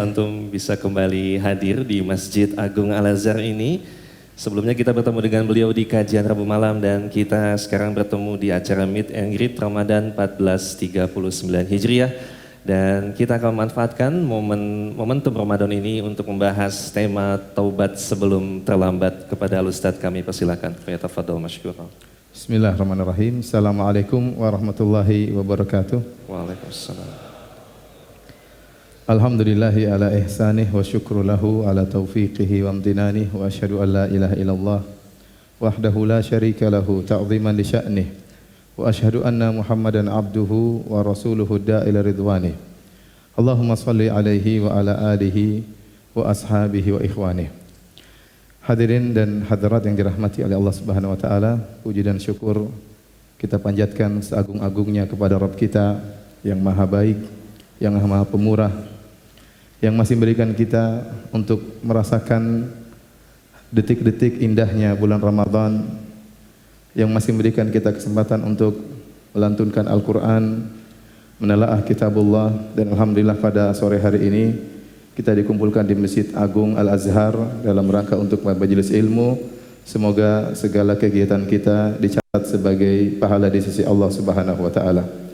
Antum bisa kembali hadir di Masjid Agung Al-Azhar ini. Sebelumnya kita bertemu dengan beliau di kajian Rabu malam dan kita sekarang bertemu di acara Meet and Greet Ramadan 1439 Hijriah. Dan kita akan memanfaatkan momentum Ramadan ini untuk membahas tema taubat sebelum terlambat. Kepada Al-Ustadz kami persilakan. Tafadhol masykuran. Bismillahirrahmanirrahim. Assalamualaikum warahmatullahi wabarakatuh. Waalaikumsalam. Alhamdulillahi ala ihsanih wa syukru lahu ala taufiqihi wa amtinanih wa asyhadu an la ilaha illallah wahdahu la syarika lahu ta'ziman li sya'nih wa asyhadu anna Muhammadan abduhu wa rasuluhu da'ila ridwanih. Allahumma salli alaihi wa ala alihi wa ashabihi wa ikhwanih. Hadirin dan hadirat yang dirahmati oleh Allah Subhanahu wa taala, puji dan syukur kita panjatkan seagung-agungnya kepada Rabb kita yang maha baik, yang maha pemurah, yang masih memberikan kita untuk merasakan detik-detik indahnya bulan Ramadan, yang masih memberikan kita kesempatan untuk melantunkan Al-Quran, menelaah kitabullah, dan alhamdulillah pada sore hari ini kita dikumpulkan di Masjid Agung Al-Azhar dalam rangka untuk majelis ilmu. Semoga segala kegiatan kita dicatat sebagai pahala di sisi Allah Subhanahu wa taala.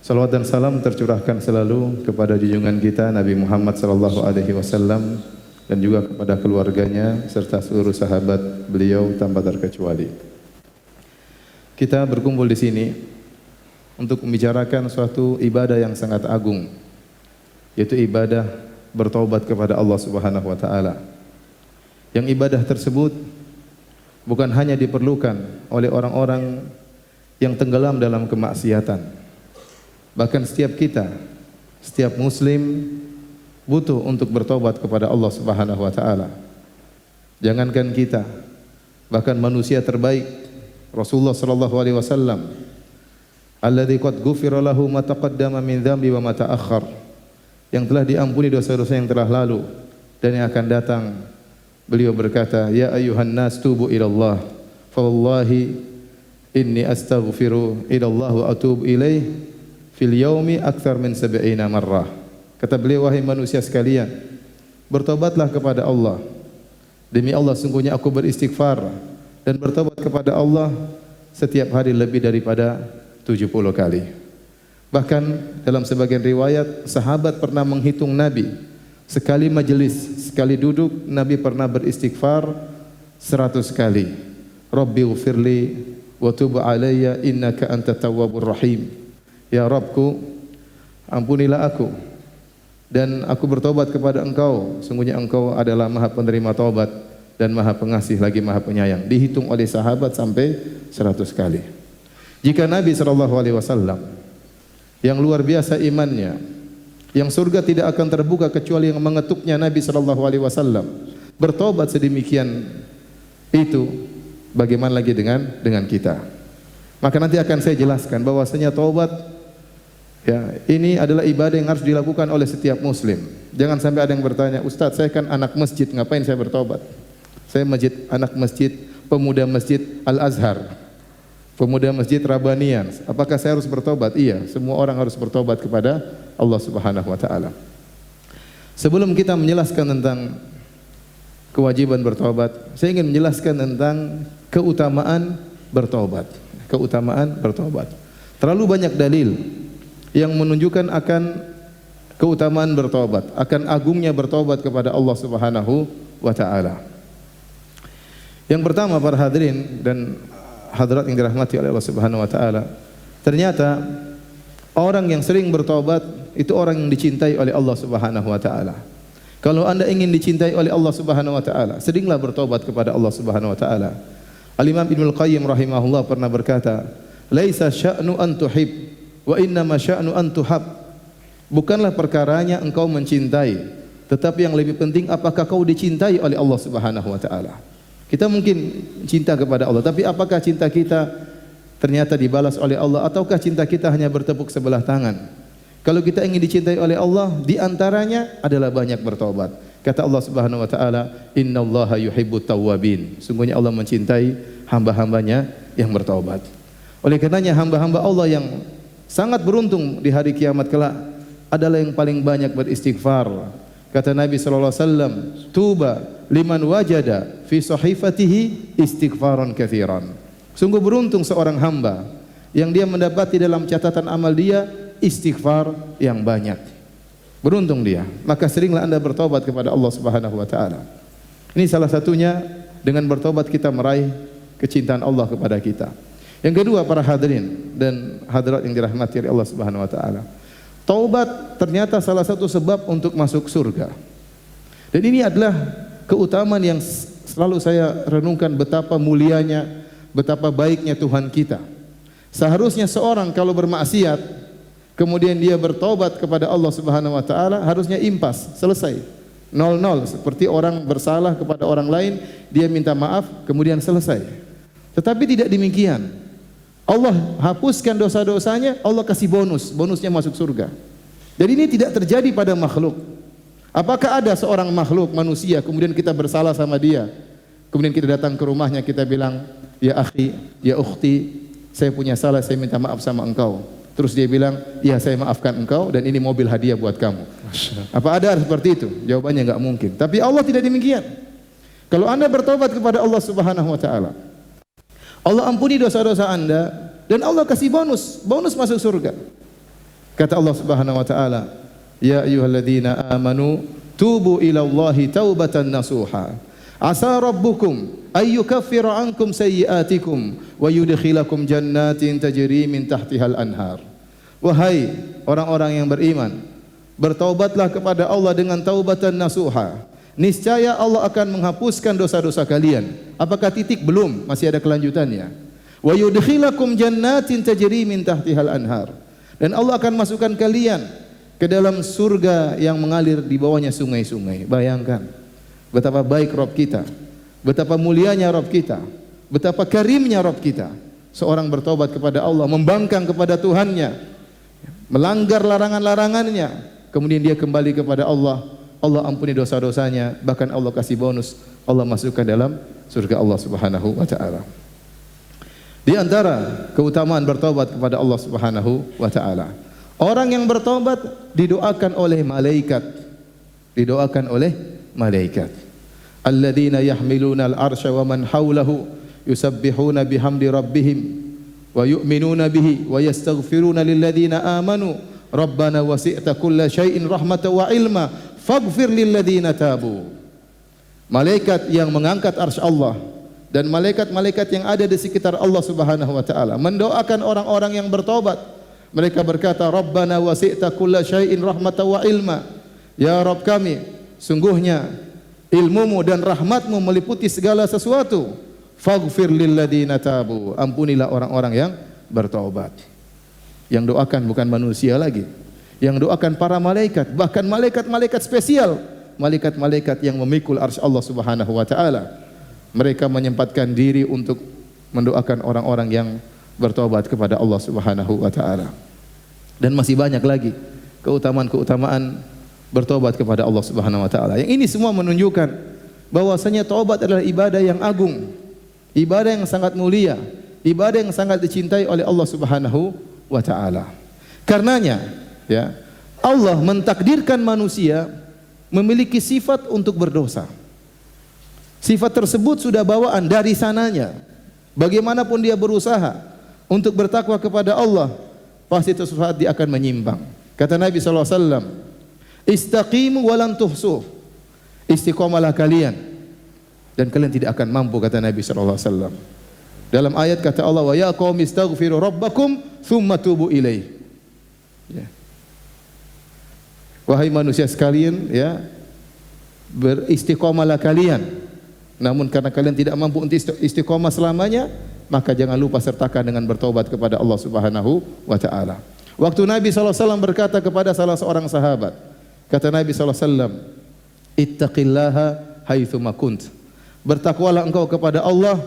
Salawat dan salam tercurahkan selalu kepada junjungan kita Nabi Muhammad sallallahu alaihi wasallam dan juga kepada keluarganya serta seluruh sahabat beliau tanpa terkecuali. Kita berkumpul di sini untuk membicarakan suatu ibadah yang sangat agung, yaitu ibadah bertaubat kepada Allah Subhanahu wa taala. Yang ibadah tersebut bukan hanya diperlukan oleh orang-orang yang tenggelam dalam kemaksiatan. Bahkan setiap kita, setiap muslim butuh untuk bertobat kepada Allah Subhanahu wa taala. Jangankan kita, bahkan manusia terbaik Rasulullah sallallahu alaihi wasallam, alladzi qad ghufira lahu ma taqaddama min dzambi wa ma ta'akhkhar, yang telah diampuni dosa-dosa yang telah lalu dan yang akan datang. Beliau berkata, ya ayyuhan nas tubu ila Allah, fa wallahi inni astaghfiru ila Allah wa atubu ilaih fil yaumi akthar min 70 marrah. Kata beliau, wahai manusia sekalian, bertobatlah kepada Allah. Demi Allah sungguhnya aku beristighfar dan bertobat kepada Allah setiap hari lebih daripada 70 kali. Bahkan dalam sebagian riwayat sahabat pernah menghitung Nabi, sekali majelis, sekali duduk Nabi pernah beristighfar 100 kali. Rabbi ghfirli wa tub alayya innaka antat tawwabur rahim. Ya Rabbku, ampunilah aku dan aku bertobat kepada Engkau. Sungguhnya Engkau adalah Maha penerima taubat dan Maha pengasih lagi Maha penyayang. Dihitung oleh sahabat sampai 100 kali. Jika Nabi SAW yang luar biasa imannya, yang surga tidak akan terbuka kecuali yang mengetuknya Nabi SAW, bertobat sedemikian itu, bagaimana lagi dengan kita? Maka nanti akan saya jelaskan bahwasanya taubat, ya, ini adalah ibadah yang harus dilakukan oleh setiap muslim. Jangan sampai ada yang bertanya, Ustadz saya kan anak masjid, ngapain saya bertobat? Saya anak masjid, pemuda masjid Al-Azhar, pemuda masjid Rabbanian. Apakah saya harus bertobat? Iya, semua orang harus bertobat kepada Allah Subhanahu wa taala. Sebelum kita menjelaskan tentang kewajiban bertobat, saya ingin menjelaskan tentang keutamaan bertobat. Keutamaan bertobat. Terlalu banyak dalil yang menunjukkan akan keutamaan bertobat, akan agungnya bertobat kepada Allah Subhanahu wa taala. Yang pertama para hadirin dan hadirat yang dirahmati oleh Allah Subhanahu wa taala, ternyata orang yang sering bertobat itu orang yang dicintai oleh Allah Subhanahu wa taala. Kalau Anda ingin dicintai oleh Allah Subhanahu wa taala, seringlah bertobat kepada Allah Subhanahu wa taala. Al-Imam Ibnul Qayyim rahimahullah pernah berkata, laisa sya'nu an tuhib wa innama sya'nu an tuhab. Bukanlah perkaranya engkau mencintai, tetapi yang lebih penting apakah kau dicintai oleh Allah Subhanahu wa taala. Kita mungkin cinta kepada Allah, tapi apakah cinta kita ternyata dibalas oleh Allah ataukah cinta kita hanya bertepuk sebelah tangan? Kalau kita ingin dicintai oleh Allah, di antaranya adalah banyak bertobat. Kata Allah Subhanahu wa taala, "Innallaha yuhibbut tawwabin." Sungguhnya Allah mencintai hamba-hambanya yang bertaubat. Oleh karenanya hamba-hamba Allah yang sangat beruntung di hari kiamat kelak adalah yang paling banyak beristighfar, Kata Nabi sallallahu alaihi wasallam, "Tuba liman wajada fi sahifatihi istighfaran katsiran." Sungguh beruntung seorang hamba yang dia mendapati dalam catatan amal dia istighfar yang banyak. Beruntung dia. Maka seringlah Anda bertobat kepada Allah Subhanahu wa taala. Ini salah satunya, dengan bertobat kita meraih kecintaan Allah kepada kita. Yang kedua, para hadirin dan hadirat yang dirahmati oleh Allah Subhanahu wa taala. Taubat ternyata salah satu sebab untuk masuk surga. Dan ini adalah keutamaan yang selalu saya renungkan, betapa mulianya, betapa baiknya Tuhan kita. Seharusnya seorang kalau bermaksiat kemudian dia bertobat kepada Allah Subhanahu wa taala, harusnya impas, selesai. 0-0, seperti orang bersalah kepada orang lain, dia minta maaf kemudian selesai. Tetapi tidak demikian. Allah hapuskan dosa-dosanya, Allah kasih bonusnya masuk surga. Jadi ini tidak terjadi pada makhluk. Apakah ada seorang makhluk manusia kemudian kita bersalah sama dia, kemudian kita datang ke rumahnya, kita bilang, "Ya akhi, ya ukhti, saya punya salah, saya minta maaf sama engkau." Terus dia bilang, "Ya, saya maafkan engkau dan ini mobil hadiah buat kamu." Apa ada seperti itu? Jawabannya enggak mungkin. Tapi Allah tidak demikian. Kalau Anda bertobat kepada Allah Subhanahu wa taala, Allah ampuni dosa-dosa Anda dan Allah kasih bonus masuk surga. Kata Allah Subhanahu wa taala, "Ya ayyuhalladzina amanu tubu ila Allahi taubatan nasuha. Asa rabbukum ay yukaffira ankum sayyi'atikum wa yudkhilakum jannatin tajri min tahtihal anhar." Wahai orang-orang yang beriman, bertaubatlah kepada Allah dengan taubatan nasuha. Niscaya Allah akan menghapuskan dosa-dosa kalian. Apakah titik? Belum, masih ada kelanjutannya. Wa yudkhilakum jannatin tajri min tahtihal anhar. Dan Allah akan masukkan kalian ke dalam surga yang mengalir di bawahnya sungai-sungai. Bayangkan betapa baik Rabb kita, betapa mulianya Rabb kita, betapa karimnya Rabb kita. Seorang bertobat kepada Allah, membangkang kepada Tuhannya, melanggar larangan-larangannya, kemudian dia kembali kepada Allah. Allah ampuni dosa-dosanya, bahkan Allah kasih bonus, Allah masukkan dalam surga Allah Subhanahu wa taala. Di antara keutamaan bertobat kepada Allah Subhanahu wa taala, orang yang bertobat didoakan oleh malaikat. Didoakan oleh malaikat. Alladzina yahmiluna al-arsya wa man hawlahu yusabbihuna bihamdi rabbihim wa yu'minuna bihi wa yastaghfiruna lilladzina amanu rabbana wasi'ta kulla syai'in rahmatan wa ilma faghfir lilladzina tabu. Malaikat yang mengangkat arsy Allah dan malaikat-malaikat yang ada di sekitar Allah Subhanahu wa taala mendoakan orang-orang yang bertobat. Mereka berkata, "Rabbana wasi'ta kulla syai'in rahmatan wa ilma." Ya Rabb kami, sungguhnya ilmumu dan rahmatmu meliputi segala sesuatu. Faghfir lilladzina tabu. Ampunilah orang-orang yang bertobat. Yang doakan bukan manusia lagi, yang doakan para malaikat, bahkan malaikat-malaikat spesial, malaikat-malaikat yang memikul arsy Allah Subhanahu wa taala. Mereka menyempatkan diri untuk mendoakan orang-orang yang bertobat kepada Allah Subhanahu wa taala. Dan masih banyak lagi keutamaan-keutamaan bertobat kepada Allah Subhanahu wa taala. Yang ini semua menunjukkan bahwasanya taubat adalah ibadah yang agung, ibadah yang sangat mulia, ibadah yang sangat dicintai oleh Allah Subhanahu wa taala. Karenanya, ya, Allah mentakdirkan manusia memiliki sifat untuk berdosa. Sifat tersebut sudah bawaan dari sananya. Bagaimanapun dia berusaha untuk bertakwa kepada Allah, pasti suatu saat dia akan menyimpang. Kata Nabi SAW, "Istaqimu walan tuhsuh." Istiqomalah kalian dan kalian tidak akan mampu, kata Nabi SAW. Dalam ayat kata Allah, "Wa ya qaumi istaghfiru rabbakum tsumma tubu ilaih." Ya. Wahai manusia sekalian, ya, beristiqomalah kalian. Namun karena kalian tidak mampu untuk istiqomah selamanya, maka jangan lupa sertakan dengan bertobat kepada Allah Subhanahu wa taala. Waktu Nabi SAW berkata kepada salah seorang sahabat, kata Nabi SAW, "Ittaqillaha haitsu ma kunt." Bertakwalah engkau kepada Allah,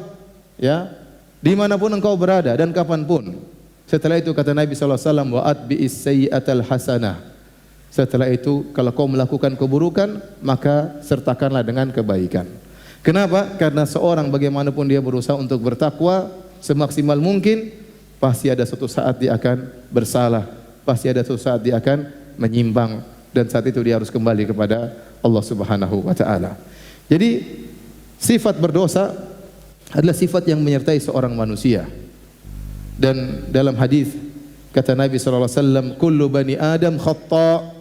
ya, dimanapun engkau berada dan kapanpun. Setelah itu kata Nabi SAW, "Wa atbi'is sayyi'atal hasanah." Setelah itu kalau kau melakukan keburukan, maka sertakanlah dengan kebaikan. Kenapa? Karena seorang bagaimanapun dia berusaha untuk bertakwa semaksimal mungkin, pasti ada suatu saat dia akan bersalah, pasti ada suatu saat dia akan menyimpang, dan saat itu dia harus kembali kepada Allah Subhanahu wa taala. Jadi sifat berdosa adalah sifat yang menyertai seorang manusia. Dan dalam hadis kata Nabi sallallahu alaihi wasallam, kullu bani Adam khata'.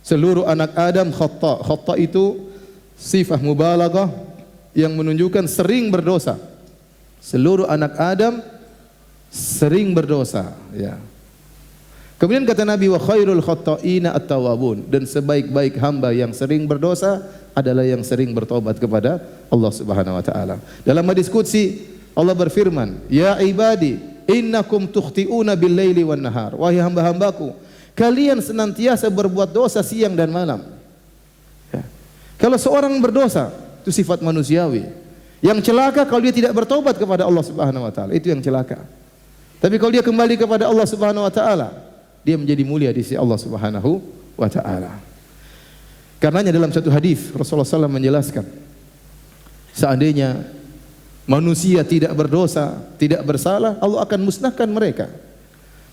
Seluruh anak Adam khata'. Khata' itu sifat mubalaghah yang menunjukkan sering berdosa. Seluruh anak Adam sering berdosa, ya. Kemudian kata Nabi, wa khairul khata'ina at-tawwabun, dan sebaik-baik hamba yang sering berdosa adalah yang sering bertobat kepada Allah Subhanahu wa taala. Dalam hadis qudsi Allah berfirman, ya ibadi innakum tukhti'una bil-laili wan nahar. Wahai hamba-hambaku, kalian senantiasa berbuat dosa siang dan malam. Ya. Kalau seorang berdosa, itu sifat manusiawi. Yang celaka kalau dia tidak bertobat kepada Allah Subhanahu wa taala, itu yang celaka. Tapi kalau dia kembali kepada Allah Subhanahu wa taala, dia menjadi mulia di sisi Allah Subhanahu wa taala. Karenanya dalam satu hadis Rasulullah SAW menjelaskan, seandainya manusia tidak berdosa, tidak bersalah, Allah akan musnahkan mereka.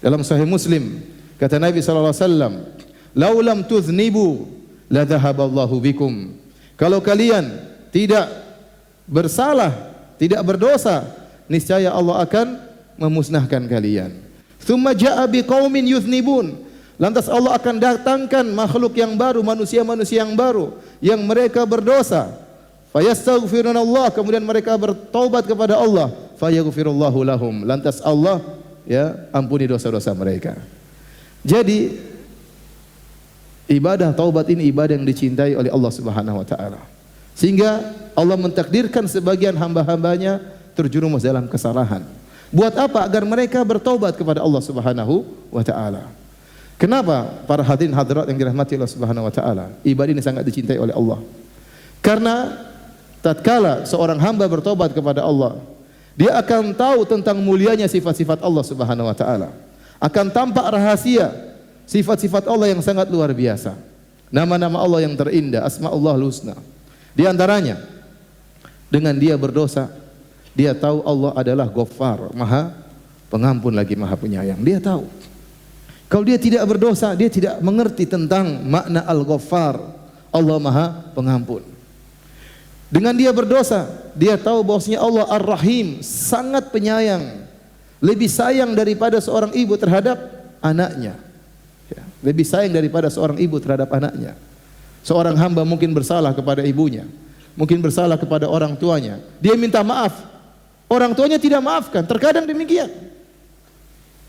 Dalam Sahih Muslim kata Nabi SAW, "Lau lam tuznibu la dhahaballahu bikum." Kalau kalian tidak bersalah, tidak berdosa, niscaya Allah akan memusnahkan kalian. Tsumma jaa'a biqaumin yuznibun. Lantas Allah akan datangkan makhluk yang baru, manusia-manusia yang baru yang mereka berdosa. Fayastaghfirunallah, kemudian mereka bertaubat kepada Allah, fayaghfirullahu lahum. Lantas Allah ampuni dosa-dosa mereka. Jadi ibadah taubat ini ibadah yang dicintai oleh Allah Subhanahu wa taala. Sehingga Allah mentakdirkan sebagian hamba-hambanya terjerumus dalam kesalahan. Buat apa? Agar mereka bertaubat kepada Allah Subhanahu wa taala. Kenapa para hadirin hadirat yang dirahmati Allah Subhanahu wa taala? Ibadah ini sangat dicintai oleh Allah. Karena tatkala seorang hamba bertobat kepada Allah, dia akan tahu tentang mulianya sifat-sifat Allah Subhanahu wa taala. Akan tampak rahasia sifat-sifat Allah yang sangat luar biasa. Nama-nama Allah yang terindah, Asma'ullahul Husna. Di antaranya, dengan dia berdosa, dia tahu Allah adalah Ghaffar, Maha Pengampun lagi Maha Penyayang. Dia tahu. Kalau dia tidak berdosa, dia tidak mengerti tentang makna Al-Ghaffar, Allah Maha Pengampun. Dengan dia berdosa, dia tahu bahwasanya Allah Ar-Rahim, sangat penyayang, lebih sayang daripada seorang ibu terhadap anaknya. Lebih sayang daripada seorang ibu terhadap anaknya. Seorang hamba mungkin bersalah kepada ibunya, mungkin bersalah kepada orang tuanya, dia minta maaf, orang tuanya tidak maafkan. Terkadang demikian.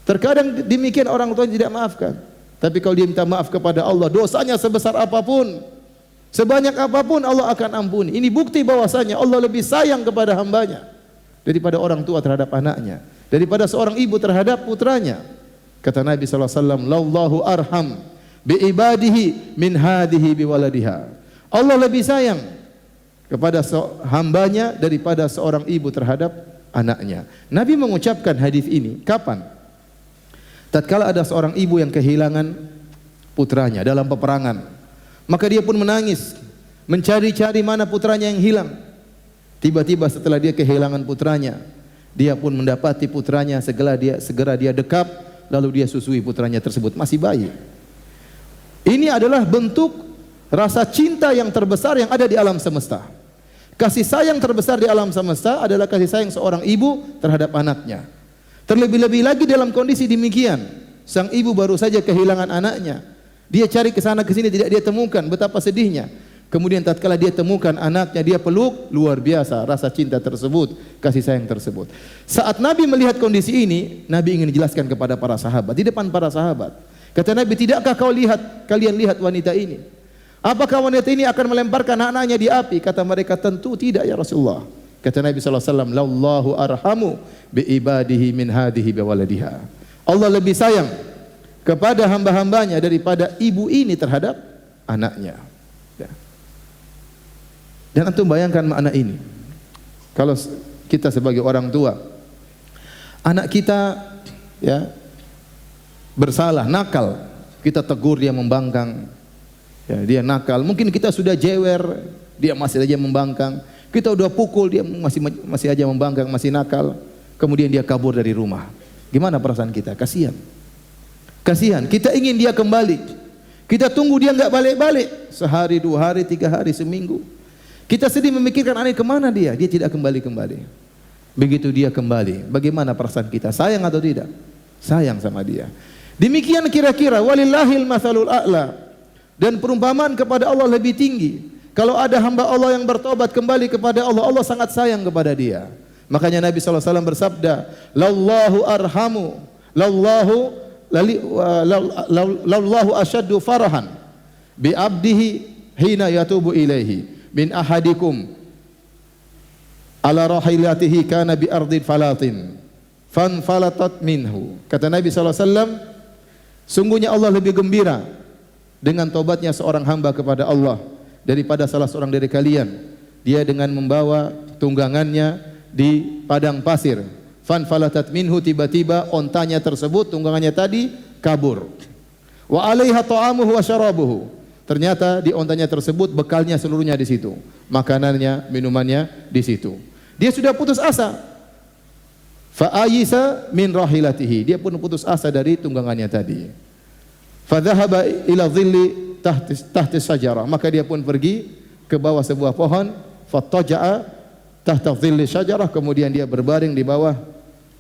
Terkadang demikian orang tuanya tidak maafkan. Tapi kalau dia minta maaf kepada Allah, dosanya sebesar apapun, sebanyak apapun, Allah akan ampuni. Ini bukti bahwasanya Allah lebih sayang kepada hambanya daripada orang tua terhadap anaknya, daripada seorang ibu terhadap putranya. Kata Nabi SAW, "Lallahu arham bi ibadihi min hadihi bi waladiha." Allah lebih sayang kepada hambanya daripada seorang ibu terhadap anaknya. Nabi mengucapkan hadis ini kapan? Tatkala ada seorang ibu yang kehilangan putranya dalam peperangan, maka dia pun menangis, mencari-cari mana putranya yang hilang. Tiba-tiba setelah dia kehilangan putranya, dia pun mendapati putranya, segera dia dekap, lalu dia susui putranya tersebut, masih bayi. Ini adalah bentuk rasa cinta yang terbesar yang ada di alam semesta. Kasih sayang terbesar di alam semesta adalah kasih sayang seorang ibu terhadap anaknya. Terlebih-lebih lagi dalam kondisi demikian, sang ibu baru saja kehilangan anaknya. Dia cari ke sana ke sini tidak dia temukan, betapa sedihnya. Kemudian tatkala dia temukan anaknya, dia peluk, luar biasa rasa cinta tersebut, kasih sayang tersebut. Saat Nabi melihat kondisi ini, Nabi ingin jelaskan kepada para sahabat, di depan para sahabat. Kata Nabi, tidakkah kalian lihat wanita ini? Apakah wanita ini akan melemparkan anaknya di api? Kata mereka, tentu tidak ya Rasulullah. Kata Nabi SAW, "Lallahu arhamu bi ibadihi min hadihi bi waladiha." Allah lebih sayang kepada hamba-hambanya daripada ibu ini terhadap anaknya. Ya. Dan antum bayangkan makna ini. Kalau kita sebagai orang tua, anak kita bersalah, nakal, kita tegur dia membangkang. Ya, dia nakal, mungkin kita sudah jewer, dia masih saja membangkang. Kita udah pukul, dia masih aja membangkang, masih nakal. Kemudian dia kabur dari rumah. Gimana perasaan kita? Kasihan. Kasihan. Kita ingin dia kembali. Kita tunggu dia enggak balik-balik. Sehari, 2 hari, 3 hari, seminggu. Kita sedih memikirkan aneh kemana dia. Dia tidak kembali-kembali. Begitu dia kembali, bagaimana perasaan kita? Sayang atau tidak? Sayang sama dia. Demikian kira-kira walillahil matsalul a'la. Dan perumpamaan kepada Allah lebih tinggi. Kalau ada hamba Allah yang bertobat kembali kepada Allah, Allah sangat sayang kepada dia. Makanya Nabi SAW bersabda, "Lallahu arhamu, lallahu asyaddu farahan bi abdihi hina yatubu ilaihi min ahadikum ala rahilatihi kana bi ardin falatin fanfalatat minhu." Kata Nabi SAW, sungguhnya Allah lebih gembira dengan tobatnya seorang hamba kepada Allah daripada salah seorang dari kalian. Dia dengan membawa tunggangannya di padang pasir. Fanfalatat minhu, tiba-tiba ontanya tersebut, tunggangannya tadi kabur. Wa 'alaiha ta'amuhu wa syarabuhu. Ternyata di ontanya tersebut bekalnya seluruhnya di situ. Makanannya, minumannya di situ. Dia sudah putus asa. Fa ayisa min rahilatihi. Dia pun putus asa dari tunggangannya tadi. Fa dhahaba ila dhilli tahti syajarah. Maka dia pun pergi ke bawah sebuah pohon. Fattaja'a tahta dhilli syajarah. Kemudian dia berbaring di bawah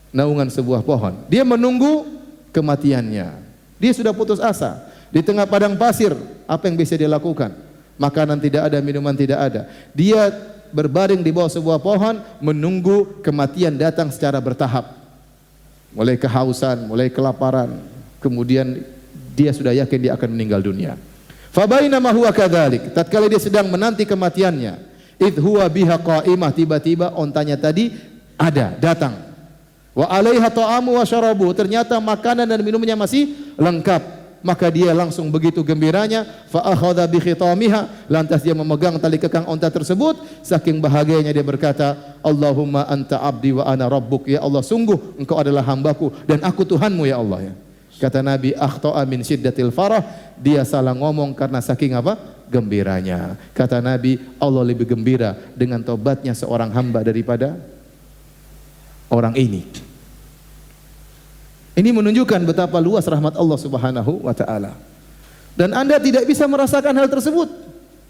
naungan sebuah pohon. Dia menunggu kematiannya. Dia sudah putus asa. Di tengah padang pasir, apa yang bisa dia lakukan? Makanan tidak ada, minuman tidak ada. Dia berbaring di bawah sebuah pohon, menunggu kematian datang secara bertahap. Mulai kehausan, mulai kelaparan. Kemudian dia sudah yakin dia akan meninggal dunia. Fabainama huwa kadzalik. Tatkala dia sedang menanti kematiannya, idh huwa biha qa'imah, tiba-tiba ontanya tadi ada, datang. Wa 'alaiha ta'amu wa syarabu. Ternyata makanan dan minumnya masih lengkap. Maka dia langsung begitu gembiranya, fa akhadha bi khitamiha, lantas dia memegang tali kekang onta tersebut. Saking bahagianya dia berkata, Allahumma anta abdi wa ana rabbuk. Ya Allah, sungguh engkau adalah hambaku dan aku Tuhanmu ya Allah ya. Kata Nabi, akhta'a min syiddatil farah. Dia salah ngomong karena saking apa? Gembiranya. Kata Nabi, Allah lebih gembira dengan tobatnya seorang hamba daripada orang ini. Ini menunjukkan betapa luas rahmat Allah Subhanahu wa taala. Dan Anda tidak bisa merasakan hal tersebut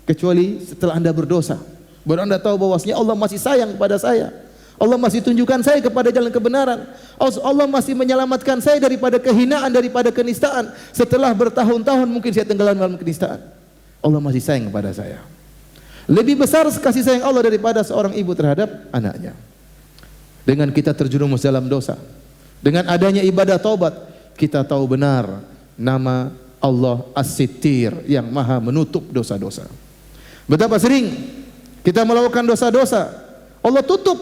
kecuali setelah Anda berdosa. Baru Anda tahu bahwasanya Allah masih sayang kepada saya. Allah masih tunjukkan saya kepada jalan kebenaran. Allah masih menyelamatkan saya daripada kehinaan, daripada kenistaan. Setelah bertahun-tahun mungkin saya tenggelam dalam kenistaan. Allah masih sayang kepada saya. Lebih besar kasih sayang Allah daripada seorang ibu terhadap anaknya. Dengan kita terjerumus dalam dosa, dengan adanya ibadah taubat, kita tahu benar nama Allah As-Sittir yang maha menutup dosa-dosa. Betapa sering kita melakukan dosa-dosa, Allah tutup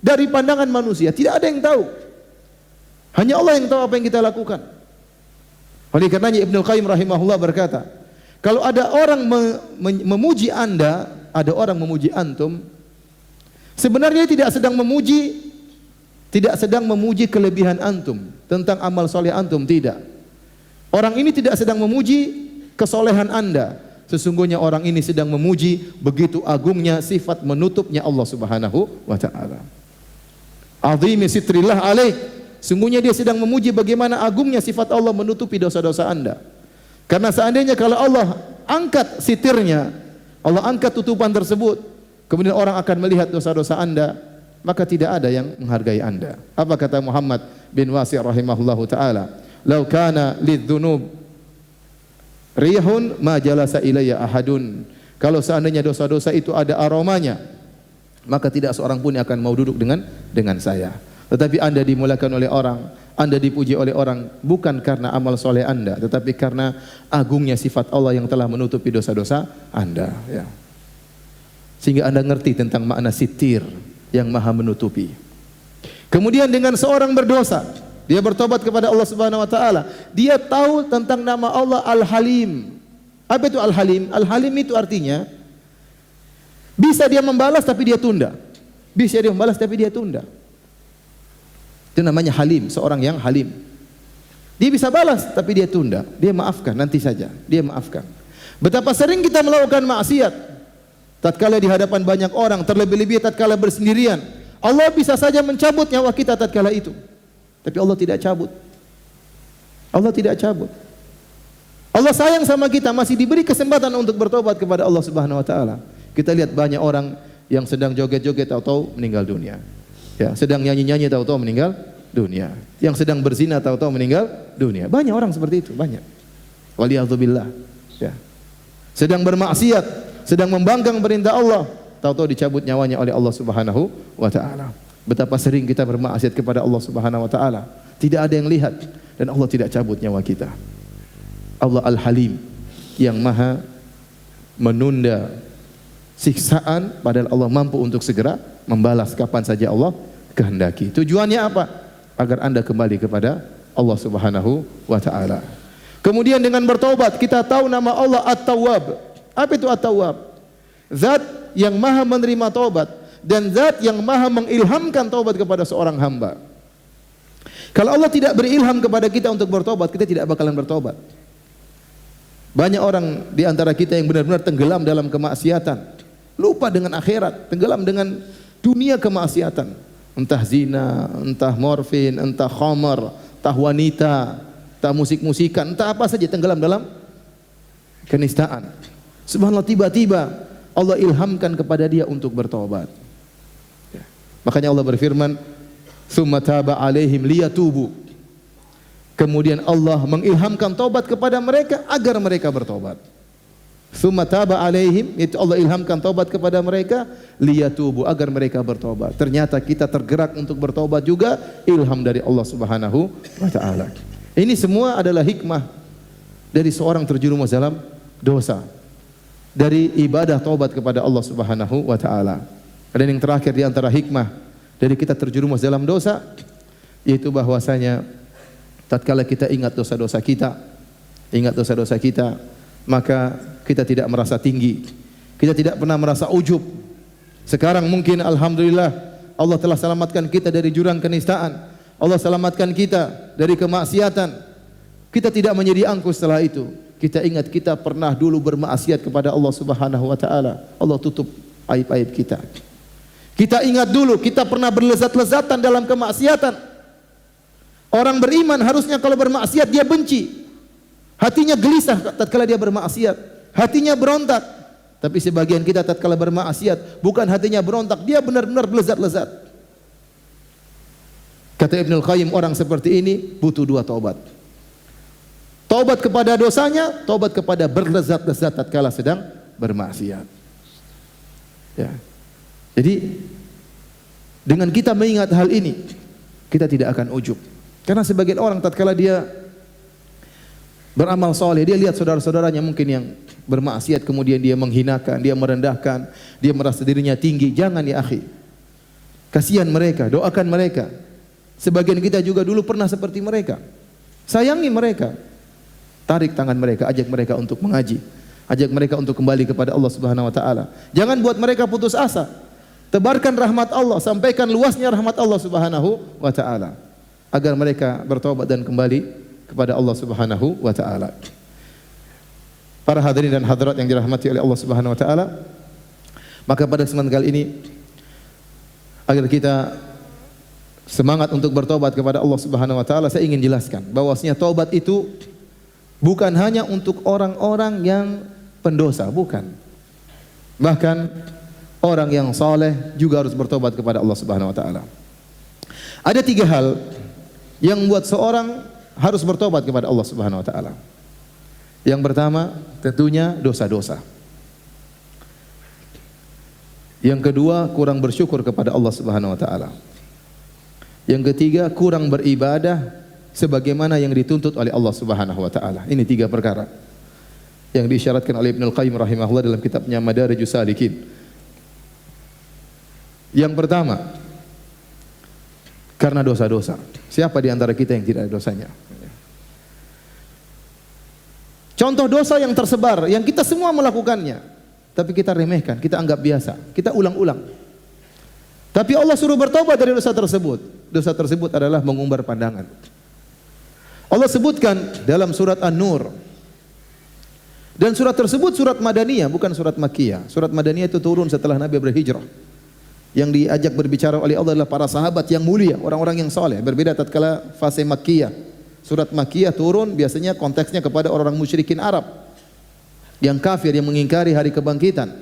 dari pandangan manusia, tidak ada yang tahu. Hanya Allah yang tahu apa yang kita lakukan. Oleh karenanya Ibnu Qayyim rahimahullah berkata, kalau ada orang memuji Anda, ada orang memuji antum, sebenarnya tidak sedang memuji kelebihan antum tentang amal soleh antum, tidak. Orang ini tidak sedang memuji kesolehan Anda. Sesungguhnya orang ini sedang memuji begitu agungnya sifat menutupnya Allah Subhanahu wa taala. Azimi sitrillah alaik. Sungguhnya dia sedang memuji bagaimana agungnya sifat Allah menutupi dosa-dosa Anda. Karena seandainya kalau Allah angkat sitirnya, Allah angkat tutupan tersebut, kemudian orang akan melihat dosa-dosa Anda, maka tidak ada yang menghargai Anda. Apa kata Muhammad bin Wasi' rahimahullahu taala? "Lau kana lidzunub rihun ma jalasa ilayya ahadun." Kalau seandainya dosa-dosa itu ada aromanya, maka tidak seorang pun yang akan mau duduk dengan saya. Tetapi Anda dimuliakan oleh orang, Anda dipuji oleh orang bukan karena amal soleh Anda, tetapi karena agungnya sifat Allah yang telah menutupi dosa-dosa Anda, ya. Sehingga Anda ngerti tentang makna sitir, yang maha menutupi. Kemudian dengan seorang berdosa, dia bertobat kepada Allah Subhanahu wa taala, dia tahu tentang nama Allah Al-Halim. Apa itu Al-Halim? Al-Halim itu artinya bisa dia membalas tapi dia tunda. Bisa dia membalas tapi dia tunda. Itu namanya Halim, seorang yang halim. Dia bisa balas tapi dia tunda. Dia maafkan, nanti saja. Dia maafkan. Betapa sering kita melakukan maksiat tatkala di hadapan banyak orang, terlebih-lebih tatkala bersendirian. Allah bisa saja mencabut nyawa kita tatkala itu. Tapi Allah tidak cabut. Allah tidak cabut. Allah sayang sama kita, masih diberi kesempatan untuk bertobat kepada Allah Subhanahu wa taala. Kita lihat banyak orang yang sedang joget-joget tahu-tahu meninggal dunia. Ya, sedang nyanyi-nyanyi tahu-tahu meninggal dunia. Yang sedang berzina tahu-tahu meninggal dunia. Banyak orang seperti itu, banyak. Waliyadzubillah. Ya. Sedang bermaksiat, sedang membangkang perintah Allah, tahu-tahu dicabut nyawanya oleh Allah Subhanahu wa taala. Betapa sering kita bermaksiat kepada Allah Subhanahu wa taala. Tidak ada yang lihat dan Allah tidak cabut nyawa kita. Allah Al-Halim yang Maha menunda siksaan, padahal Allah mampu untuk segera membalas kapan saja Allah kehendaki. Tujuannya apa? Agar Anda kembali kepada Allah Subhanahu wa taala. Kemudian dengan bertobat kita tahu nama Allah At-Tawwab. Apa itu At-Tawwab? Zat yang Maha menerima taubat dan zat yang Maha mengilhamkan taubat kepada seorang hamba. Kalau Allah tidak berilham kepada kita untuk bertobat, kita tidak bakalan bertobat. Banyak orang di antara kita yang benar-benar tenggelam dalam kemaksiatan, lupa dengan akhirat, tenggelam dengan dunia kemaksiatan, entah zina, entah morfin, entah khamar, entah wanita, entah musik-musikan, entah apa saja, tenggelam dalam kenistaan. Subhanallah, tiba-tiba Allah ilhamkan kepada dia untuk bertobat. Ya. Makanya Allah berfirman, "Tsumma taba 'alaihim liyatubu." Kemudian Allah mengilhamkan taubat kepada mereka agar mereka bertobat. Tsumma taba 'alaihim, itu Allah ilhamkan taubat kepada mereka liyatubu, agar mereka bertobat. Ternyata kita tergerak untuk bertobat juga ilham dari Allah Subhanahu wa taala. Ini semua adalah hikmah dari seorang terjerumus dalam dosa, dari ibadah taubat kepada Allah Subhanahu wa taala. Dan yang terakhir di antara hikmah dari kita terjerumus dalam dosa, yaitu bahwasanya tatkala kita ingat dosa-dosa kita, maka kita tidak merasa tinggi, kita tidak pernah merasa ujub. Sekarang mungkin alhamdulillah Allah telah selamatkan kita dari jurang kenistaan, Allah selamatkan kita dari kemaksiatan. Kita tidak menjadi angkuh setelah itu. Kita ingat kita pernah dulu bermaksiat kepada Allah Subhanahu wa taala. Allah tutup aib-aib kita. Kita ingat dulu kita pernah berlezat-lezatan dalam kemaksiatan. Orang beriman harusnya kalau bermaksiat dia benci, hatinya gelisah tatkala dia bermaksiat, hatinya berontak. Tapi sebagian kita tatkala bermaksiat bukan hatinya berontak, dia benar-benar berlezat-lezat. Kata Ibnul Qayyim, orang seperti ini butuh dua taubat. Taubat kepada dosanya, taubat kepada berlezat-lezat tatkala sedang bermaksiat. Ya. Jadi dengan kita mengingat hal ini, kita tidak akan ujub. Karena sebagian orang tatkala dia beramal soleh, dia lihat saudara-saudaranya mungkin yang bermaksiat, kemudian dia menghinakan, dia merendahkan, dia merasa dirinya tinggi. Jangan ya akhi, kasihan mereka, doakan mereka. Sebagian kita juga dulu pernah seperti mereka. Sayangi mereka, tarik tangan mereka, ajak mereka untuk mengaji, ajak mereka untuk kembali kepada Allah Subhanahu wa taala. Jangan buat mereka putus asa. Tebarkan rahmat Allah, sampaikan luasnya rahmat Allah Subhanahu wa taala agar mereka bertobat dan kembali kepada Allah Subhanahu wa taala. Para hadirin dan hadirat yang dirahmati oleh Allah Subhanahu wa taala, maka pada kesempatan kali ini agar kita semangat untuk bertobat kepada Allah Subhanahu wa taala, saya ingin jelaskan bahwasanya taubat itu bukan hanya untuk orang-orang yang pendosa, bukan. Bahkan orang yang saleh juga harus bertobat kepada Allah Subhanahu wa taala. Ada tiga hal yang membuat seorang harus bertobat kepada Allah Subhanahu wa taala. Yang pertama, tentunya dosa-dosa. Yang kedua, kurang bersyukur kepada Allah Subhanahu wa taala. Yang ketiga, kurang beribadah sebagaimana yang dituntut oleh Allah Subhanahu wa taala. Ini tiga perkara yang diisyaratkan oleh Ibnul Qayyim rahimahullah dalam kitabnya Madarijus Salikin. Yang pertama, karena dosa-dosa. Siapa di antara kita yang tidak ada dosanya? Contoh dosa yang tersebar, yang kita semua melakukannya, tapi kita remehkan, kita anggap biasa, kita ulang-ulang. Tapi Allah suruh bertobat dari dosa tersebut. Dosa tersebut adalah mengumbar pandangan. Allah sebutkan dalam surat An-Nur. Dan surat tersebut surat Madaniyah, bukan surat Makkiyah. Surat Madaniyah itu turun setelah Nabi berhijrah. Yang diajak berbicara oleh Allah adalah para sahabat yang mulia, orang-orang yang saleh. Berbeda tatkala fase Makkiyah. Surat Makkiyah turun biasanya konteksnya kepada orang-orang musyrikin Arab yang kafir, yang mengingkari hari kebangkitan.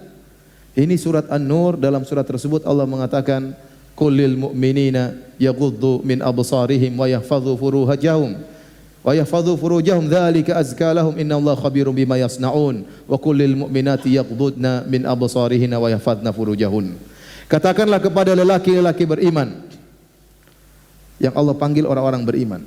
Ini surat An-Nur, dalam surat tersebut Allah mengatakan, "Qul lil mu'minina yaghuddu min absarihim wa yahfadhu furujahum dzalika azka lahum innallaha khabirum bima yasnaun wa qul lil mu'minati yaghuddna min absarihinna wa yahfadna furujahun." Katakanlah kepada lelaki-lelaki beriman, yang Allah panggil orang-orang beriman,